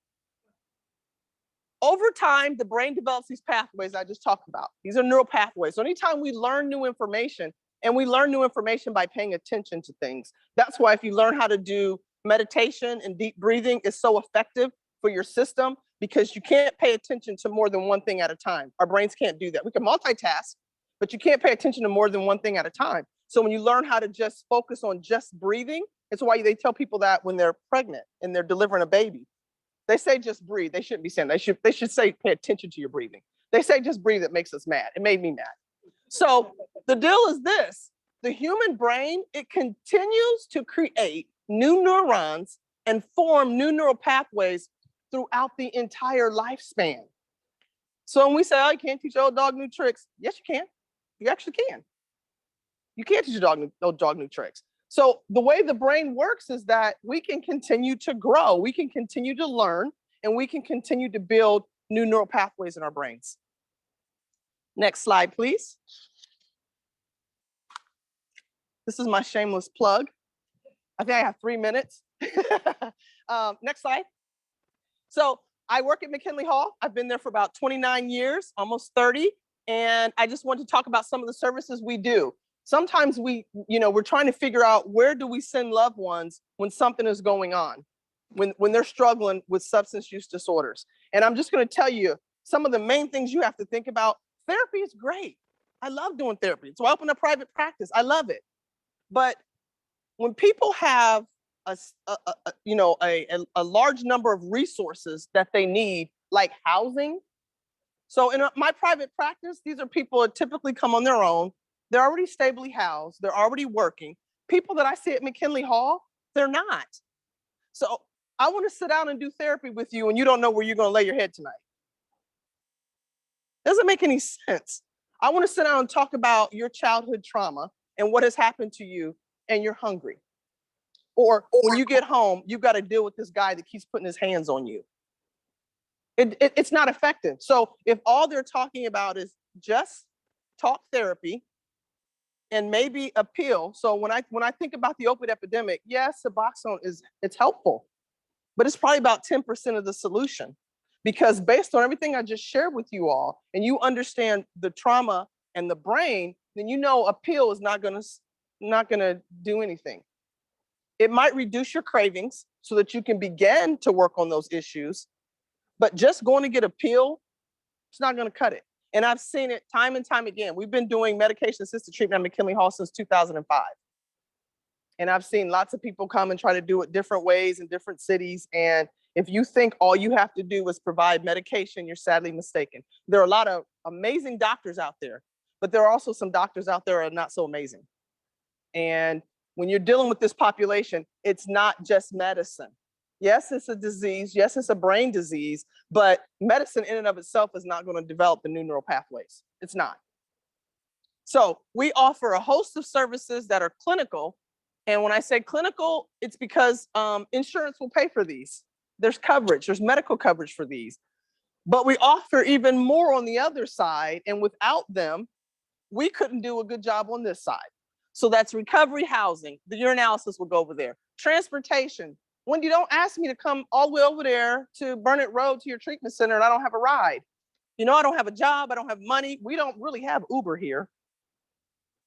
Over time, the brain develops these pathways I just talked about. These are neural pathways. So anytime we learn new information, and we learn new information by paying attention to things. That's why if you learn how to do meditation and deep breathing, it's so effective for your system, because you can't pay attention to more than one thing at a time. Our brains can't do that. We can multitask, but you can't pay attention to more than one thing at a time. So when you learn how to just focus on just breathing, it's why they tell people that when they're pregnant and they're delivering a baby. They say just breathe. They shouldn't be saying they should say pay attention to your breathing. They say just breathe. It makes us mad. It made me mad. So the deal is this: the human brain, it continues to create new neurons and form new neural pathways throughout the entire lifespan. So when we say, oh, you can't teach your old dog new tricks, yes, you can. You actually can. You can't teach your old dog new tricks. So the way the brain works is that we can continue to grow, we can continue to learn, and we can continue to build new neural pathways in our brains. Next slide, please. This is my shameless plug. I think I have 3 minutes. Next slide. So I work at McKinley Hall. I've been there for about 29 years, almost 30. And I just want to talk about some of the services we do. Sometimes we're trying to figure out, where do we send loved ones when something is going on, when they're struggling with substance use disorders. And I'm just going to tell you some of the main things you have to think about. Therapy is great. I love doing therapy. So I opened a private practice. I love it. But when people have a large number of resources that they need, like housing, So in my private practice, these are people that typically come on their own. They're already stably housed. They're already working. People that I see at McKinley Hall, they're not. So I want to sit down and do therapy with you and you don't know where you're going to lay your head tonight. Doesn't make any sense. I want to sit down and talk about your childhood trauma and what has happened to you, and you're hungry. Or when you get home, you've got to deal with this guy that keeps putting his hands on you. It's not effective. So if all they're talking about is just talk therapy and maybe a pill. So when I think about the opioid epidemic, yes, Suboxone it's helpful, but it's probably about 10% of the solution. Because based on everything I just shared with you all, and you understand the trauma and the brain, then you know a pill is not gonna do anything. It might reduce your cravings so that you can begin to work on those issues, but just going to get a pill, it's not gonna cut it. And I've seen it time and time again. We've been doing medication-assisted treatment at McKinley Hall since 2005. And I've seen lots of people come and try to do it different ways in different cities. And if you think all you have to do is provide medication, you're sadly mistaken. There are a lot of amazing doctors out there, but there are also some doctors out there that are not so amazing. And when you're dealing with this population, it's not just medicine. Yes, it's a disease. Yes, it's a brain disease, but medicine in and of itself is not going to develop the new neural pathways. It's not. So we offer a host of services that are clinical. And when I say clinical, it's because insurance will pay for these. There's coverage, there's medical coverage for these. But we offer even more on the other side. And without them, we couldn't do a good job on this side. So that's recovery housing. The urinalysis will go over there. Transportation. Wendy, don't ask me to come all the way over there to Burnett Road to your treatment center and I don't have a ride. You know, I don't have a job, I don't have money. We don't really have Uber here.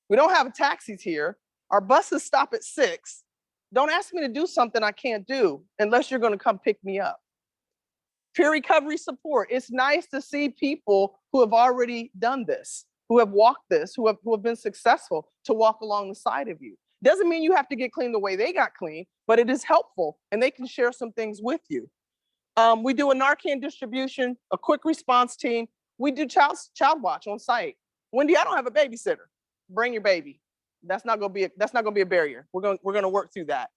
We don't have taxis here. Our buses stop at 6. Don't ask me to do something I can't do unless you're going to come pick me up. Peer recovery support. It's nice to see people who have already done this, who have walked this, who have been successful to walk along the side of you. Doesn't mean you have to get clean the way they got clean, but it is helpful and they can share some things with you. We do a Narcan distribution, a quick response team. We do child watch on site. Wendy, I don't have a babysitter. Bring your baby. That's not going to be a barrier. We're going to work through that.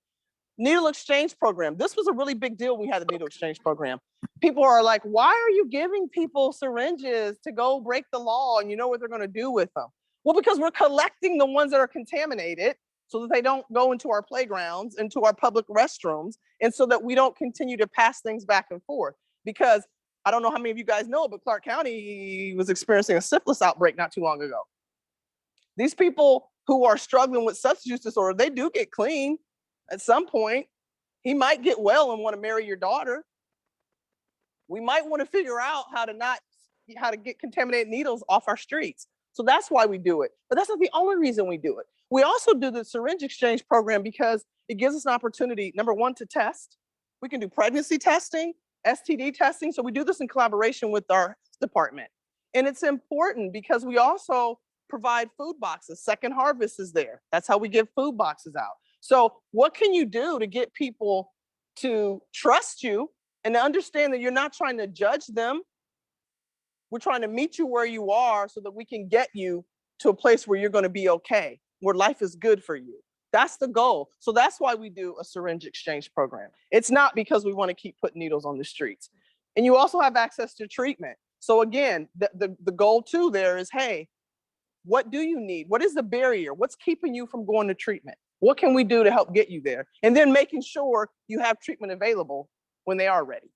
Needle exchange program. This was a really big deal when we had the needle exchange program. People are like, why are you giving people syringes to go break the law and you know what they're going to do with them? Well, because we're collecting the ones that are contaminated so that they don't go into our playgrounds, into our public restrooms, and so that we don't continue to pass things back and forth. Because I don't know how many of you guys know, but Clark County was experiencing a syphilis outbreak not too long ago. These people who are struggling with substance use disorder, they do get clean at some point. He might get well and want to marry your daughter. We might want to figure out how to get contaminated needles off our streets. So that's why we do it. But that's not the only reason we do it. We also do the syringe exchange program because it gives us an opportunity, number one, to test. We can do pregnancy testing, STD testing. So we do this in collaboration with our department. And it's important because we also provide food boxes. Second Harvest is there. That's how we give food boxes out. So what can you do to get people to trust you and to understand that you're not trying to judge them? We're trying to meet you where you are so that we can get you to a place where you're going to be okay, where life is good for you. That's the goal. So that's why we do a syringe exchange program. It's not because we want to keep putting needles on the streets. And you also have access to treatment. So again, the goal too there is, hey, what do you need? What is the barrier? What's keeping you from going to treatment? What can we do to help get you there? And then making sure you have treatment available when they are ready.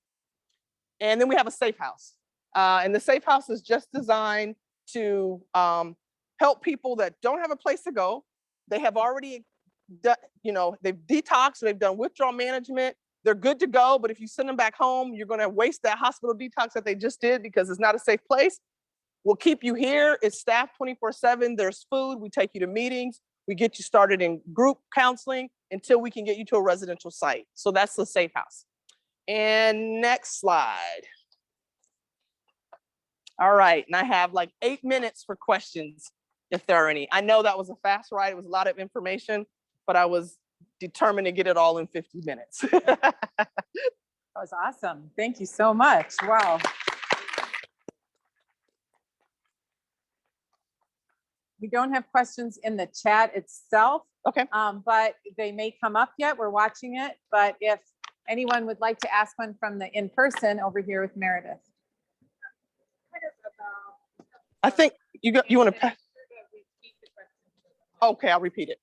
And then we have a safe house. And the safe house is just designed to help people that don't have a place to go. They have already done, they've detoxed, they've done withdrawal management. They're good to go, but if you send them back home, you're going to waste that hospital detox that they just did because it's not a safe place. We'll keep you here. It's staffed 24/7. There's food. We take you to meetings. We get you started in group counseling until we can get you to a residential site. So that's the safe house. And next slide. All right, and I have like 8 minutes for questions, if there are any. I know that was a fast ride. It was a lot of information, but I was determined to get it all in 50 minutes. That was awesome. Thank you so much. Wow. We don't have questions in the chat itself, Okay. but they may come up yet. We're watching it. But if anyone would like to ask one from the in-person over here with Meredith. I think you want to. Okay, I'll repeat it.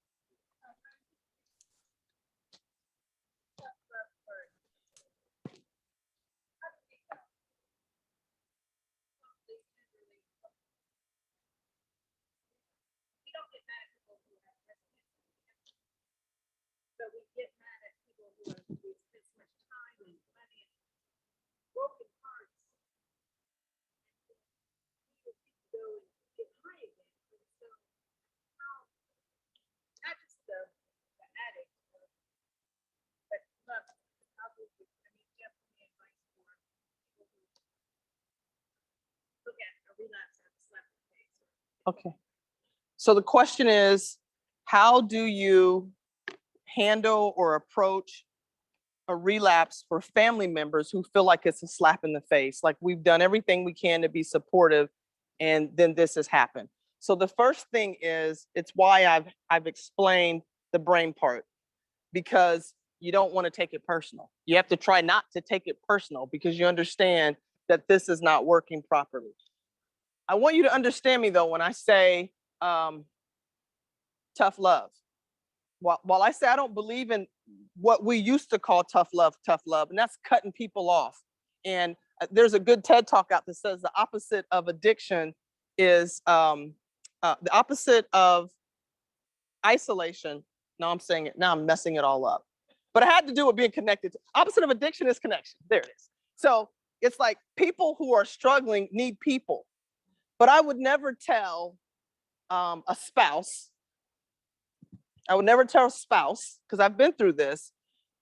Okay. So the question is, how do you handle or approach a relapse for family members who feel like it's a slap in the face? Like, we've done everything we can to be supportive, and then this has happened. So the first thing is, it's why I've explained the brain part, because you don't want to take it personal. You have to try not to take it personal because you understand that this is not working properly. I want you to understand me though when I say tough love. While I say I don't believe in what we used to call tough love, and that's cutting people off. And there's a good TED talk out that says the opposite of addiction is the opposite of isolation. No, I'm saying it now. I'm messing it all up. But it had to do with being connected. Opposite of addiction is connection. There it is. So it's like people who are struggling need people. But I would never tell a spouse, because I've been through this,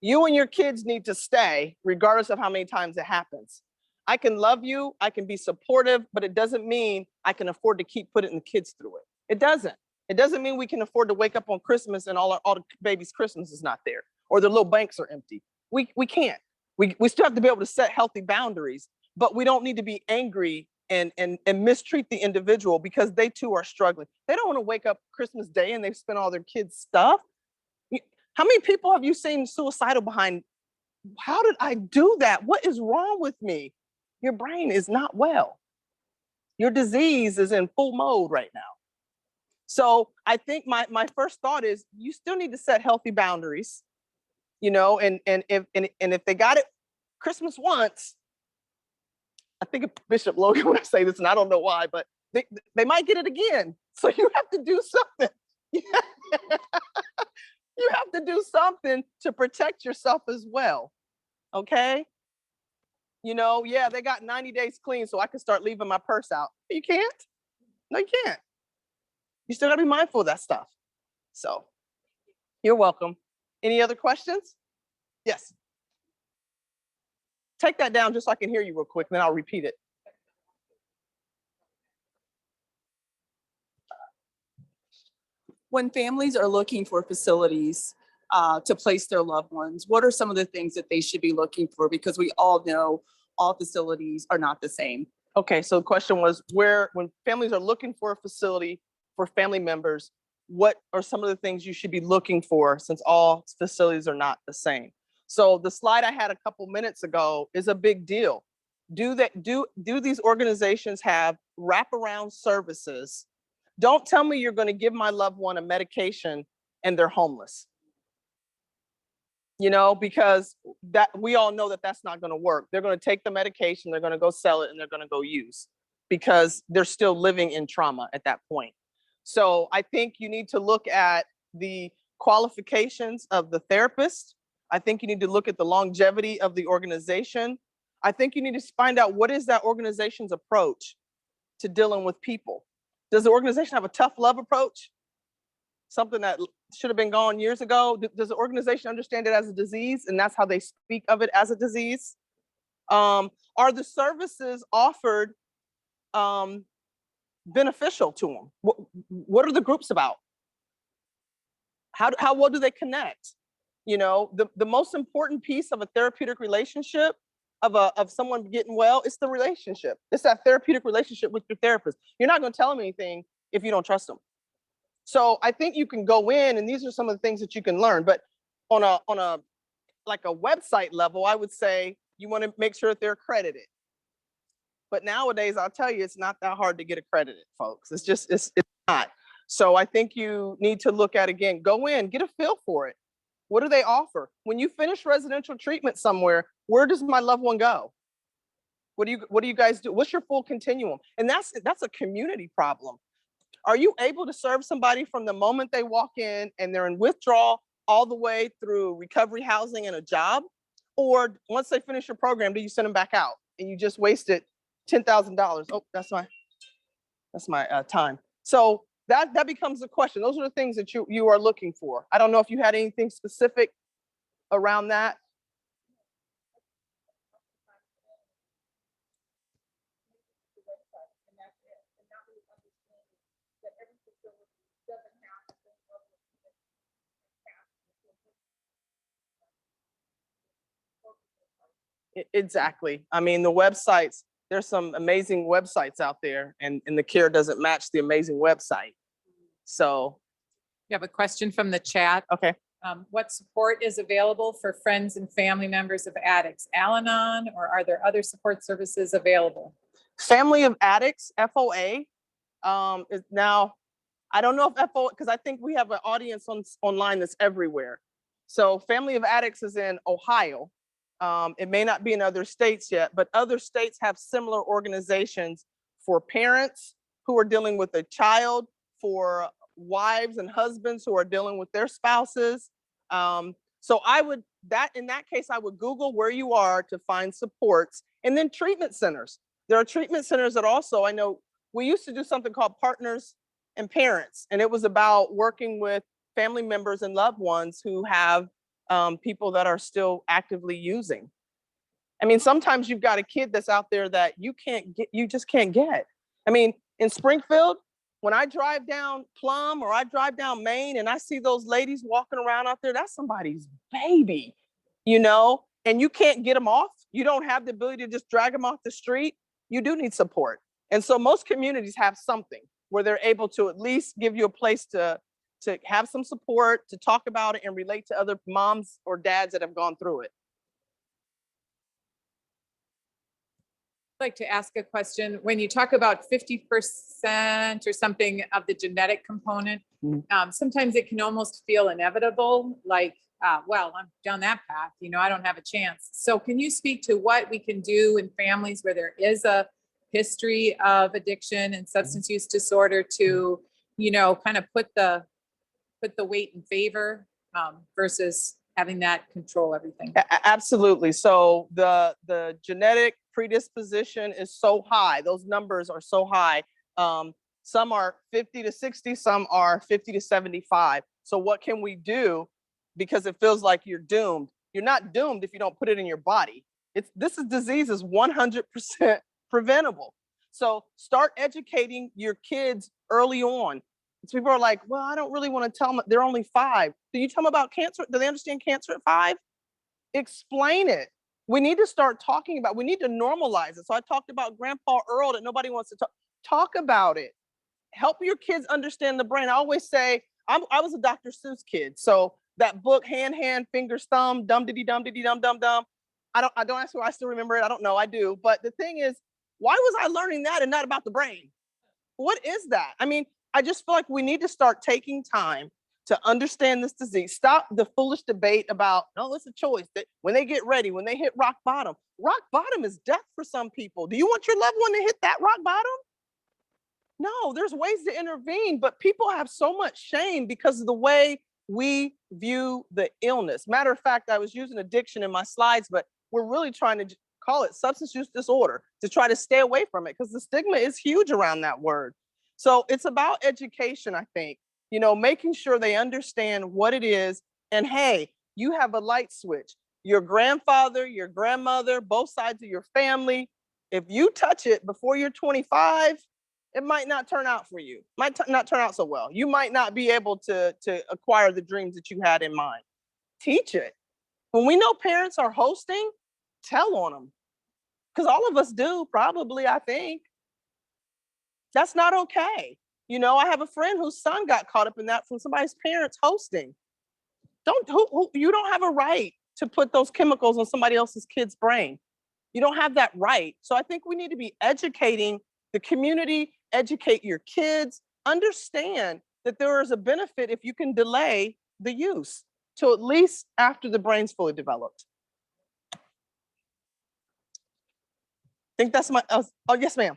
you and your kids need to stay regardless of how many times it happens. I can love you, I can be supportive, but it doesn't mean I can afford to keep putting the kids through it. It doesn't. It doesn't mean we can afford to wake up on Christmas and all the babies' Christmas is not there, or their little banks are empty. We can't. We still have to be able to set healthy boundaries, but we don't need to be angry and mistreat the individual because they too are struggling. They don't want to wake up Christmas Day and they've spent all their kids' stuff. How many people have you seen suicidal behind? How did I do that? What is wrong with me? Your brain is not well. Your disease is in full mode right now. So I think my first thought is you still need to set healthy boundaries, and if they got it Christmas once, I think Bishop Logan would say this, and I don't know why, but they might get it again. So you have to do something. You have to do something to protect yourself as well. Okay? Yeah, they got 90 days clean, so I can start leaving my purse out. You can't. No, you can't. You still gotta be mindful of that stuff. So you're welcome. Any other questions? Yes. Take that down just so I can hear you real quick, then I'll repeat it. When families are looking for facilities to place their loved ones, what are some of the things that they should be looking for? Because we all know all facilities are not the same. Okay, so the question was when families are looking for a facility for family members, what are some of the things you should be looking for since all facilities are not the same? So the slide I had a couple minutes ago is a big deal. Do these organizations have wraparound services? Don't tell me you're going to give my loved one a medication and they're homeless. Because that we all know that that's not going to work. They're going to take the medication, they're going to go sell it, and they're going to go use because they're still living in trauma at that point. So I think you need to look at the qualifications of the therapist. I think you need to look at the longevity of the organization. I think you need to find out what is that organization's approach to dealing with people. Does the organization have a tough love approach? Something that should have been gone years ago? Does the organization understand it as a disease and that's how they speak of it, as a disease? Are the services offered beneficial to them? What are the groups about? How well do they connect? The most important piece of a therapeutic relationship of someone getting well, it's the relationship. It's that therapeutic relationship with your therapist. You're not going to tell them anything if you don't trust them. So I think you can go in, and these are some of the things that you can learn. But on a like a website level, I would say you want to make sure that they're accredited. But nowadays, I'll tell you, it's not that hard to get accredited, folks. It's not. So I think you need to look at, again, go in, get a feel for it. What do they offer? When you finish residential treatment somewhere, where does my loved one go? What do you guys do? What's your full continuum? And that's a community problem. Are you able to serve somebody from the moment they walk in and they're in withdrawal all the way through recovery housing and a job? Or once they finish your program, do you send them back out and you just wasted $10,000? Oh, that's my time. So that becomes the question. Those are the things that you are looking for. I don't know if you had anything specific around that. Exactly. I mean, the websites, there's some amazing websites out there, and the care doesn't match the amazing website. So. You have a question from the chat. Okay. What support is available for friends and family members of addicts? Al-Anon, or are there other support services available? Family of Addicts, FOA, is now, I don't know if FOA, because I think we have an audience online that's everywhere. So Family of Addicts is in Ohio. It may not be in other states yet, but other states have similar organizations for parents who are dealing with a child, for wives and husbands who are dealing with their spouses. So in that case, I would Google where you are to find supports, and then treatment centers. There are treatment centers that also, I know we used to do something called Partners and Parents, and it was about working with family members and loved ones who have people that are still actively using. I mean, sometimes you've got a kid that's out there that you just can't get. I mean, in Springfield, when I drive down Plum or I drive down Main and I see those ladies walking around out there, that's somebody's baby, and you can't get them off. You don't have the ability to just drag them off the street. You do need support. And so most communities have something where they're able to at least give you a place to have some support, to talk about it and relate to other moms or dads that have gone through it. I'd like to ask a question. When you talk about 50% or something of the genetic component, sometimes it can almost feel inevitable, like, well, I'm down that path, I don't have a chance. So can you speak to what we can do in families where there is a history of addiction and substance use disorder to, kind of put the weight in favor versus having that control everything? Absolutely. So the genetic predisposition is so high. Those numbers are so high. Some are 50 to 60, some are 50 to 75. So what can we do? Because it feels like you're doomed. You're not doomed if you don't put it in your body. This disease is 100% preventable. So start educating your kids early on. So people are like, well, I don't really want to tell them, they're only 5. Do you tell them about cancer? Do they understand cancer at 5? Explain it. We need to start talking about, we need to normalize it. So I talked about Grandpa Earl that nobody wants to talk about it. Help your kids understand the brain. I always say, I was a Dr. Seuss kid. So that book, Hand, Fingers, Thumb, Dum Diddy Dum Diddy Dum Dum Dum. I don't ask me, I still remember it. I don't know, I do. But the thing is, why was I learning that and not about the brain? What is that? I mean, I just feel like we need to start taking time to understand this disease. Stop the foolish debate about, no, it's a choice. That when they get ready, when they hit rock bottom is death for some people. Do you want your loved one to hit that rock bottom? No, there's ways to intervene, but people have so much shame because of the way we view the illness. Matter of fact, I was using addiction in my slides, but we're really trying to call it substance use disorder to try to stay away from it because the stigma is huge around that word. So it's about education, I think, making sure they understand what it is. And hey, you have a light switch. Your grandfather, your grandmother, both sides of your family, if you touch it before you're 25, it might not turn out for you. Might not turn out so well. You might not be able to acquire the dreams that you had in mind. Teach it. When we know parents are hosting, tell on them. Because all of us do, probably, I think. That's not okay. You know, I have a friend whose son got caught up in that from somebody's parents hosting. You don't have a right to put those chemicals on somebody else's kid's brain. You don't have that right. So I think we need to be educating the community, educate your kids, understand that there is a benefit if you can delay the use till at least after the brain's fully developed. I think that's my, oh, yes, ma'am.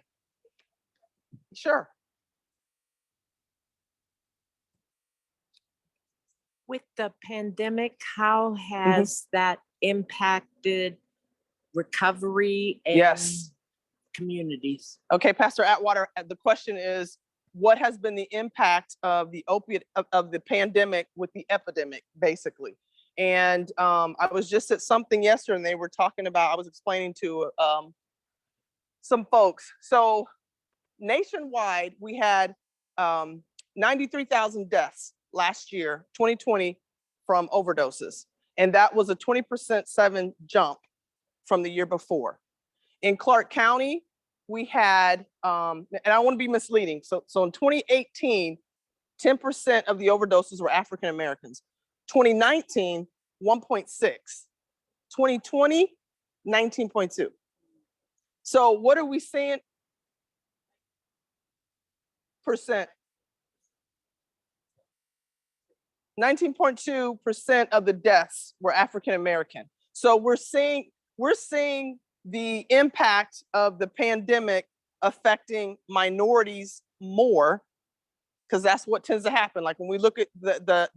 Sure. With the pandemic, how has that impacted recovery and Yes. communities? Okay, Pastor Atwater, the question is, what has been the impact of the opiate of the pandemic with the epidemic, basically? And I was just at something yesterday, and they were talking about. I was explaining to some folks. So nationwide, we had 93,000 deaths last year, 2020, from overdoses, and that was a 20% jump from the year before. In Clark County, we had, and I want to be misleading. So in 2018, 10% of the overdoses were African Americans. 2019, 1.6. 2020, 19.2. So what are we saying? Percent. 19.2% of the deaths were African American. So we're seeing the impact of the pandemic affecting minorities more, because that's what tends to happen. Like when we look at the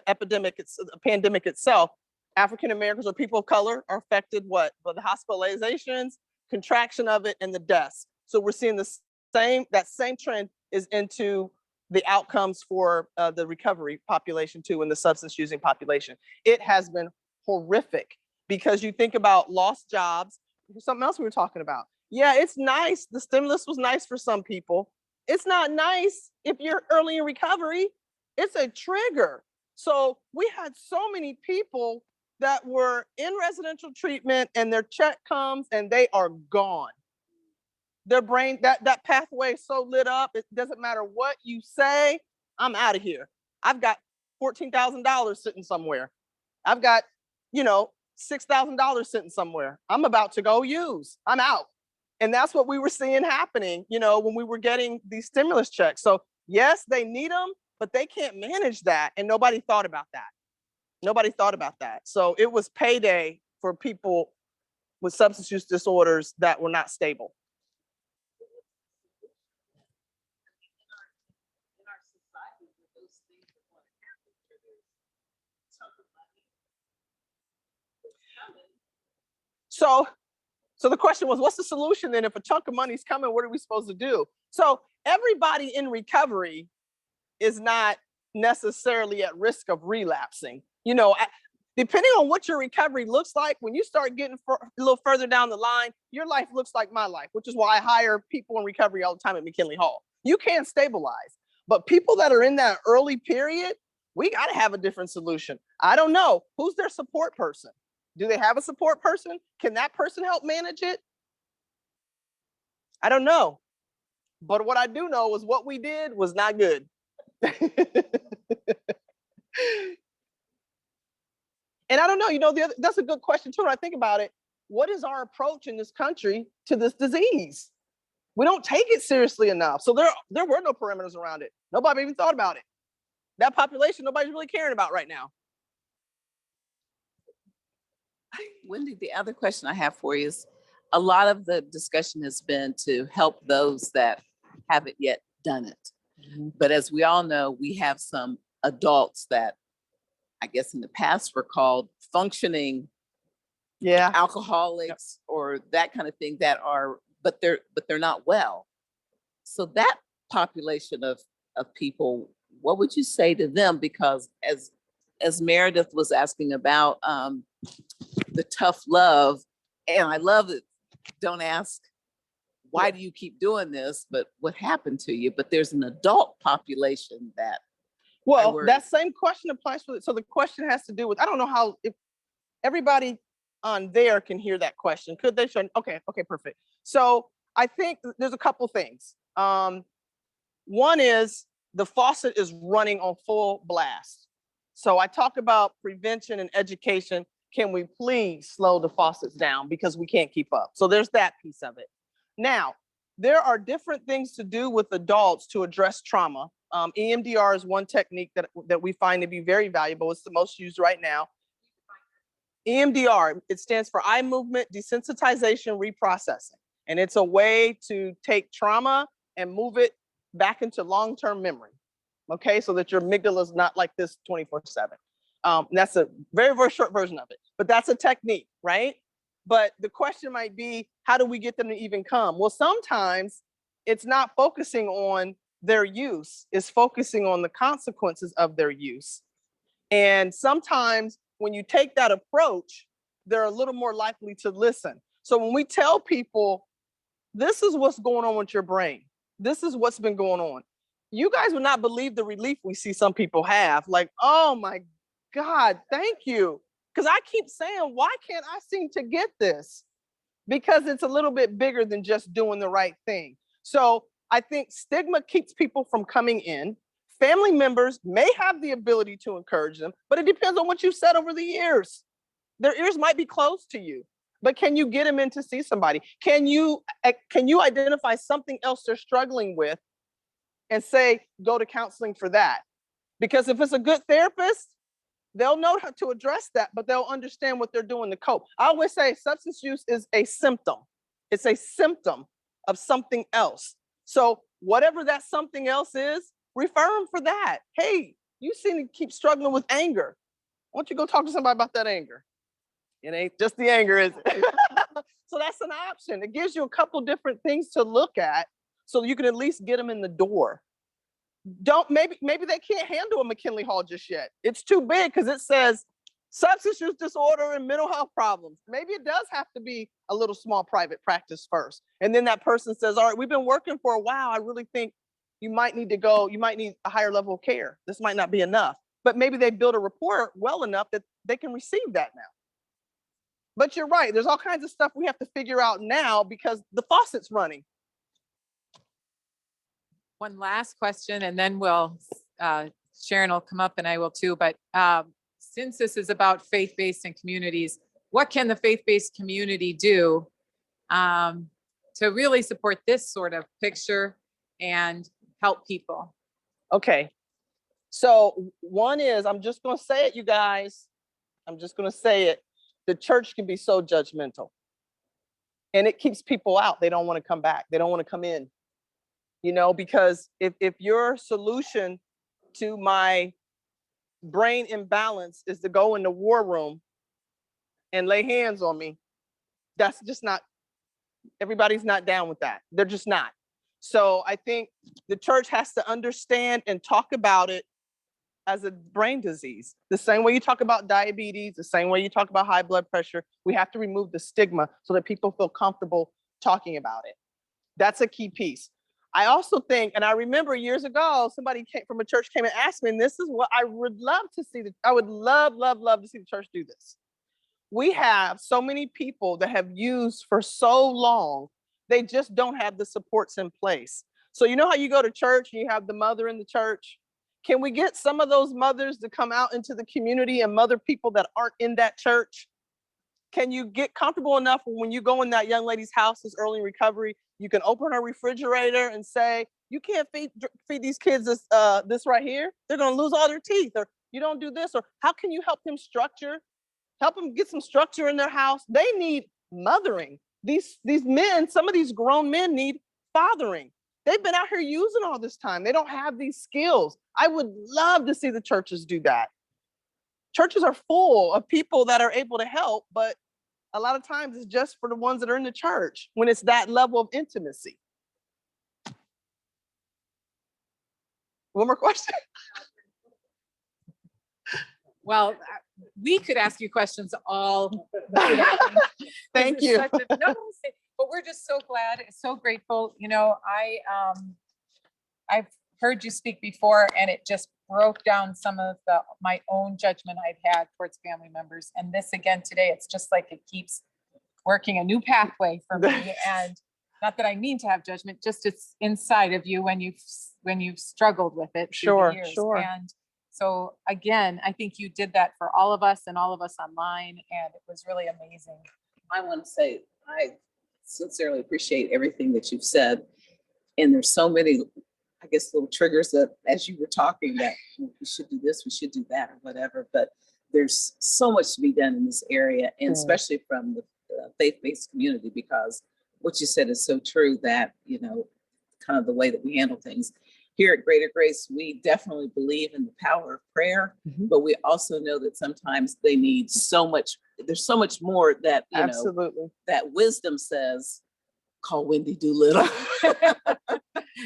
epidemic, the pandemic itself, African Americans or people of color are affected by the hospitalizations, contraction of it, and the deaths. So we're seeing that same trend is into the outcomes for the recovery population too, and the substance using population. It has been horrific because you think about lost jobs. Something else we were talking about. Yeah, it's nice. The stimulus was nice for some people. It's not nice if you're early in recovery. It's a trigger. So we had so many people that were in residential treatment and their check comes and they are gone. Their brain, that pathway is so lit up, it doesn't matter what you say, I'm out of here. I've got $14,000 sitting somewhere. I've got, $6,000 sitting somewhere. I'm about to go use. I'm out. And that's what we were seeing happening, when we were getting these stimulus checks. So yes, they need them, but they can't manage that. And nobody thought about that. Nobody thought about that. So it was payday for people with substance use disorders that were not stable. So the question was, what's the solution then? If a chunk of money's coming, what are we supposed to do? So everybody in recovery is not necessarily at risk of relapsing. Depending on what your recovery looks like, when you start getting a little further down the line, your life looks like my life, which is why I hire people in recovery all the time at McKinley Hall. You can stabilize, but people that are in that early period, we got to have a different solution. I don't know. Who's their support person? Do they have a support person? Can that person help manage it? I don't know. But what I do know is what we did was not good. And I don't know, that's a good question too when I think about it. What is our approach in this country to this disease? We don't take it seriously enough. So there were no parameters around it. Nobody even thought about it. That population, nobody's really caring about right now. Wendy, the other question I have for you is, a lot of the discussion has been to help those that haven't yet done it. Mm-hmm. But as we all know, we have some adults that I guess in the past were called functioning alcoholics or that kind of thing but they're not well. So that population of people, what would you say to them? Because as Meredith was asking about the tough love, and I love it, don't ask, why do you keep doing this? But what happened to you? But there's an adult population that. Well, that same question applies for it. So the question has to do with, I don't know how, if everybody on there can hear that question. Could they? Okay, perfect. So I think there's a couple things. One is the faucet is running on full blast. So I talk about prevention and education. Can we please slow the faucets down because we can't keep up? So there's that piece of it. Now, there are different things to do with adults to address trauma. EMDR is one technique that we find to be very valuable. It's the most used right now. EMDR, it stands for eye movement desensitization reprocessing. And it's a way to take trauma and move it back into long-term memory. Okay, so that your amygdala is not like this 24/7. That's a very, very short version of it, but that's a technique, right? But the question might be, how do we get them to even come? Well, sometimes it's not focusing on their use, it's focusing on the consequences of their use. And sometimes when you take that approach, they're a little more likely to listen. So when we tell people, this is what's going on with your brain, this is what's been going on, you guys would not believe the relief we see some people have. Like, oh my God, thank you. Because I keep saying, why can't I seem to get this? Because it's a little bit bigger than just doing the right thing. So I think stigma keeps people from coming in. Family members may have the ability to encourage them, but it depends on what you've said over the years. Their ears might be closed to you, but can you get them in to see somebody? Can you identify something else they're struggling with and say, go to counseling for that? Because if it's a good therapist, they'll know how to address that, but they'll understand what they're doing to cope. I always say substance use is a symptom. It's a symptom of something else. So whatever that something else is, refer them for that. Hey, you seem to keep struggling with anger. Why don't you go talk to somebody about that anger? It ain't just the anger, is it? So that's an option. It gives you a couple different things to look at so you can at least get them in the door. Maybe they can't handle a McKinley Hall just yet. It's too big because it says substance use disorder and mental health problems. Maybe it does have to be a little small private practice first. And then that person says, all right, we've been working for a while. I really think you might need to go, you might need a higher level of care. This might not be enough. But maybe they build a rapport well enough that they can receive that now. But you're right, there's all kinds of stuff we have to figure out now because the faucet's running. One last question, and then Sharon will come up and I will too. But since this is about faith-based and communities, what can the faith-based community do to really support this sort of picture and help people? Okay, so one is, I'm just gonna say it, you guys. I'm just gonna say it. The church can be so judgmental. And it keeps people out. They don't want to come back. They don't want to come in. You know, because if your solution to my brain imbalance is to go in the war room and lay hands on me, that's just not, everybody's not down with that. They're just not. So I think the church has to understand and talk about it as a brain disease. The same way you talk about diabetes, the same way you talk about high blood pressure, we have to remove the stigma so that people feel comfortable talking about it. That's a key piece. I also think, and I remember years ago, somebody came from a church came and asked me, and this is what I would love to see. I would love to see the church do this. We have so many people that have used for so long, they just don't have the supports in place. So you know how you go to church and you have the mother in the church? Can we get some of those mothers to come out into the community and mother people that aren't in that church? Can you get comfortable enough when you go in that young lady's house as early recovery, you can open her refrigerator and say, you can't feed these kids this right here. They're going to lose all their teeth, or you don't do this, or how can you help them help them get some structure in their house? They need mothering. These men, some of these grown men need fathering. They've been out here using all this time. They don't have these skills. I would love to see the churches do that. Churches are full of people that are able to help, but a lot of times it's just for the ones that are in the church when it's that level of intimacy. One more question? Well, we could ask you questions all. Thank you. But we're just so glad, so grateful. You know, I've heard you speak before, and it just broke down some of my own judgment I've had towards family members. And this again today, it's just like it keeps working a new pathway for me. And not that I mean to have judgment, just it's inside of you when you've struggled with it through the Sure, years. sure. And so again, I think you did that for all of us and all of us online, and it was really amazing. I want to say, I sincerely appreciate everything that you've said. And there's so many, I guess, little triggers that as you were talking that we should do this, we should do that, or whatever. But there's so much to be done in this area, and especially from the faith-based community, because what you said is so true that, kind of the way that we handle things. Here at Greater Grace, we definitely believe in the power of prayer, but we also know that sometimes they need so much, there's so much more that, Absolutely. that wisdom says, call Wendy Doolittle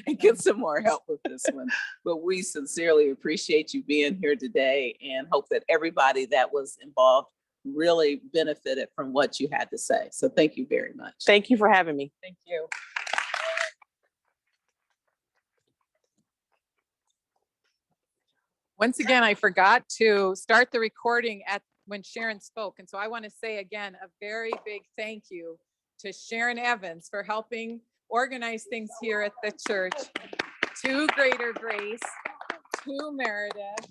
and get some more help with this one. But we sincerely appreciate you being here today and hope that everybody that was involved really benefited from what you had to say. So thank you very much. Thank you for having me. Thank you. Once again, I forgot to start the recording when Sharon spoke. And so I want to say again, a very big thank you to Sharon Evans for helping organize things here at the church, to Greater Grace, to Meredith,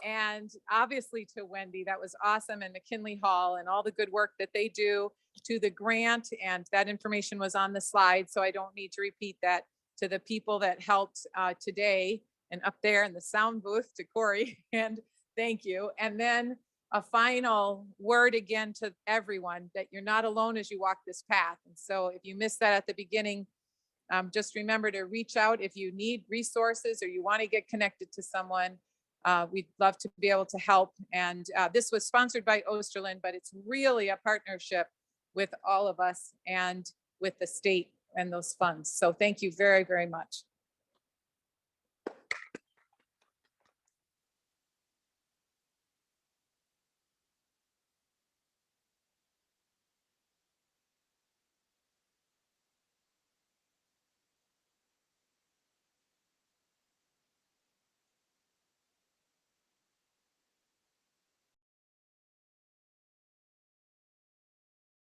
and obviously to Wendy. That was awesome. And McKinley Hall and all the good work that they do, to the grant. And that information was on the slide, so I don't need to repeat that. To the people that helped today and up there in the sound booth, to Corey, and thank you. And then a final word again to everyone that you're not alone as you walk this path. And so if you missed that at the beginning, just remember to reach out if you need resources or you want to get connected to someone. We'd love to be able to help. And this was sponsored by Osterland, but it's really a partnership with all of us and with the state and those funds. So thank you very, very much.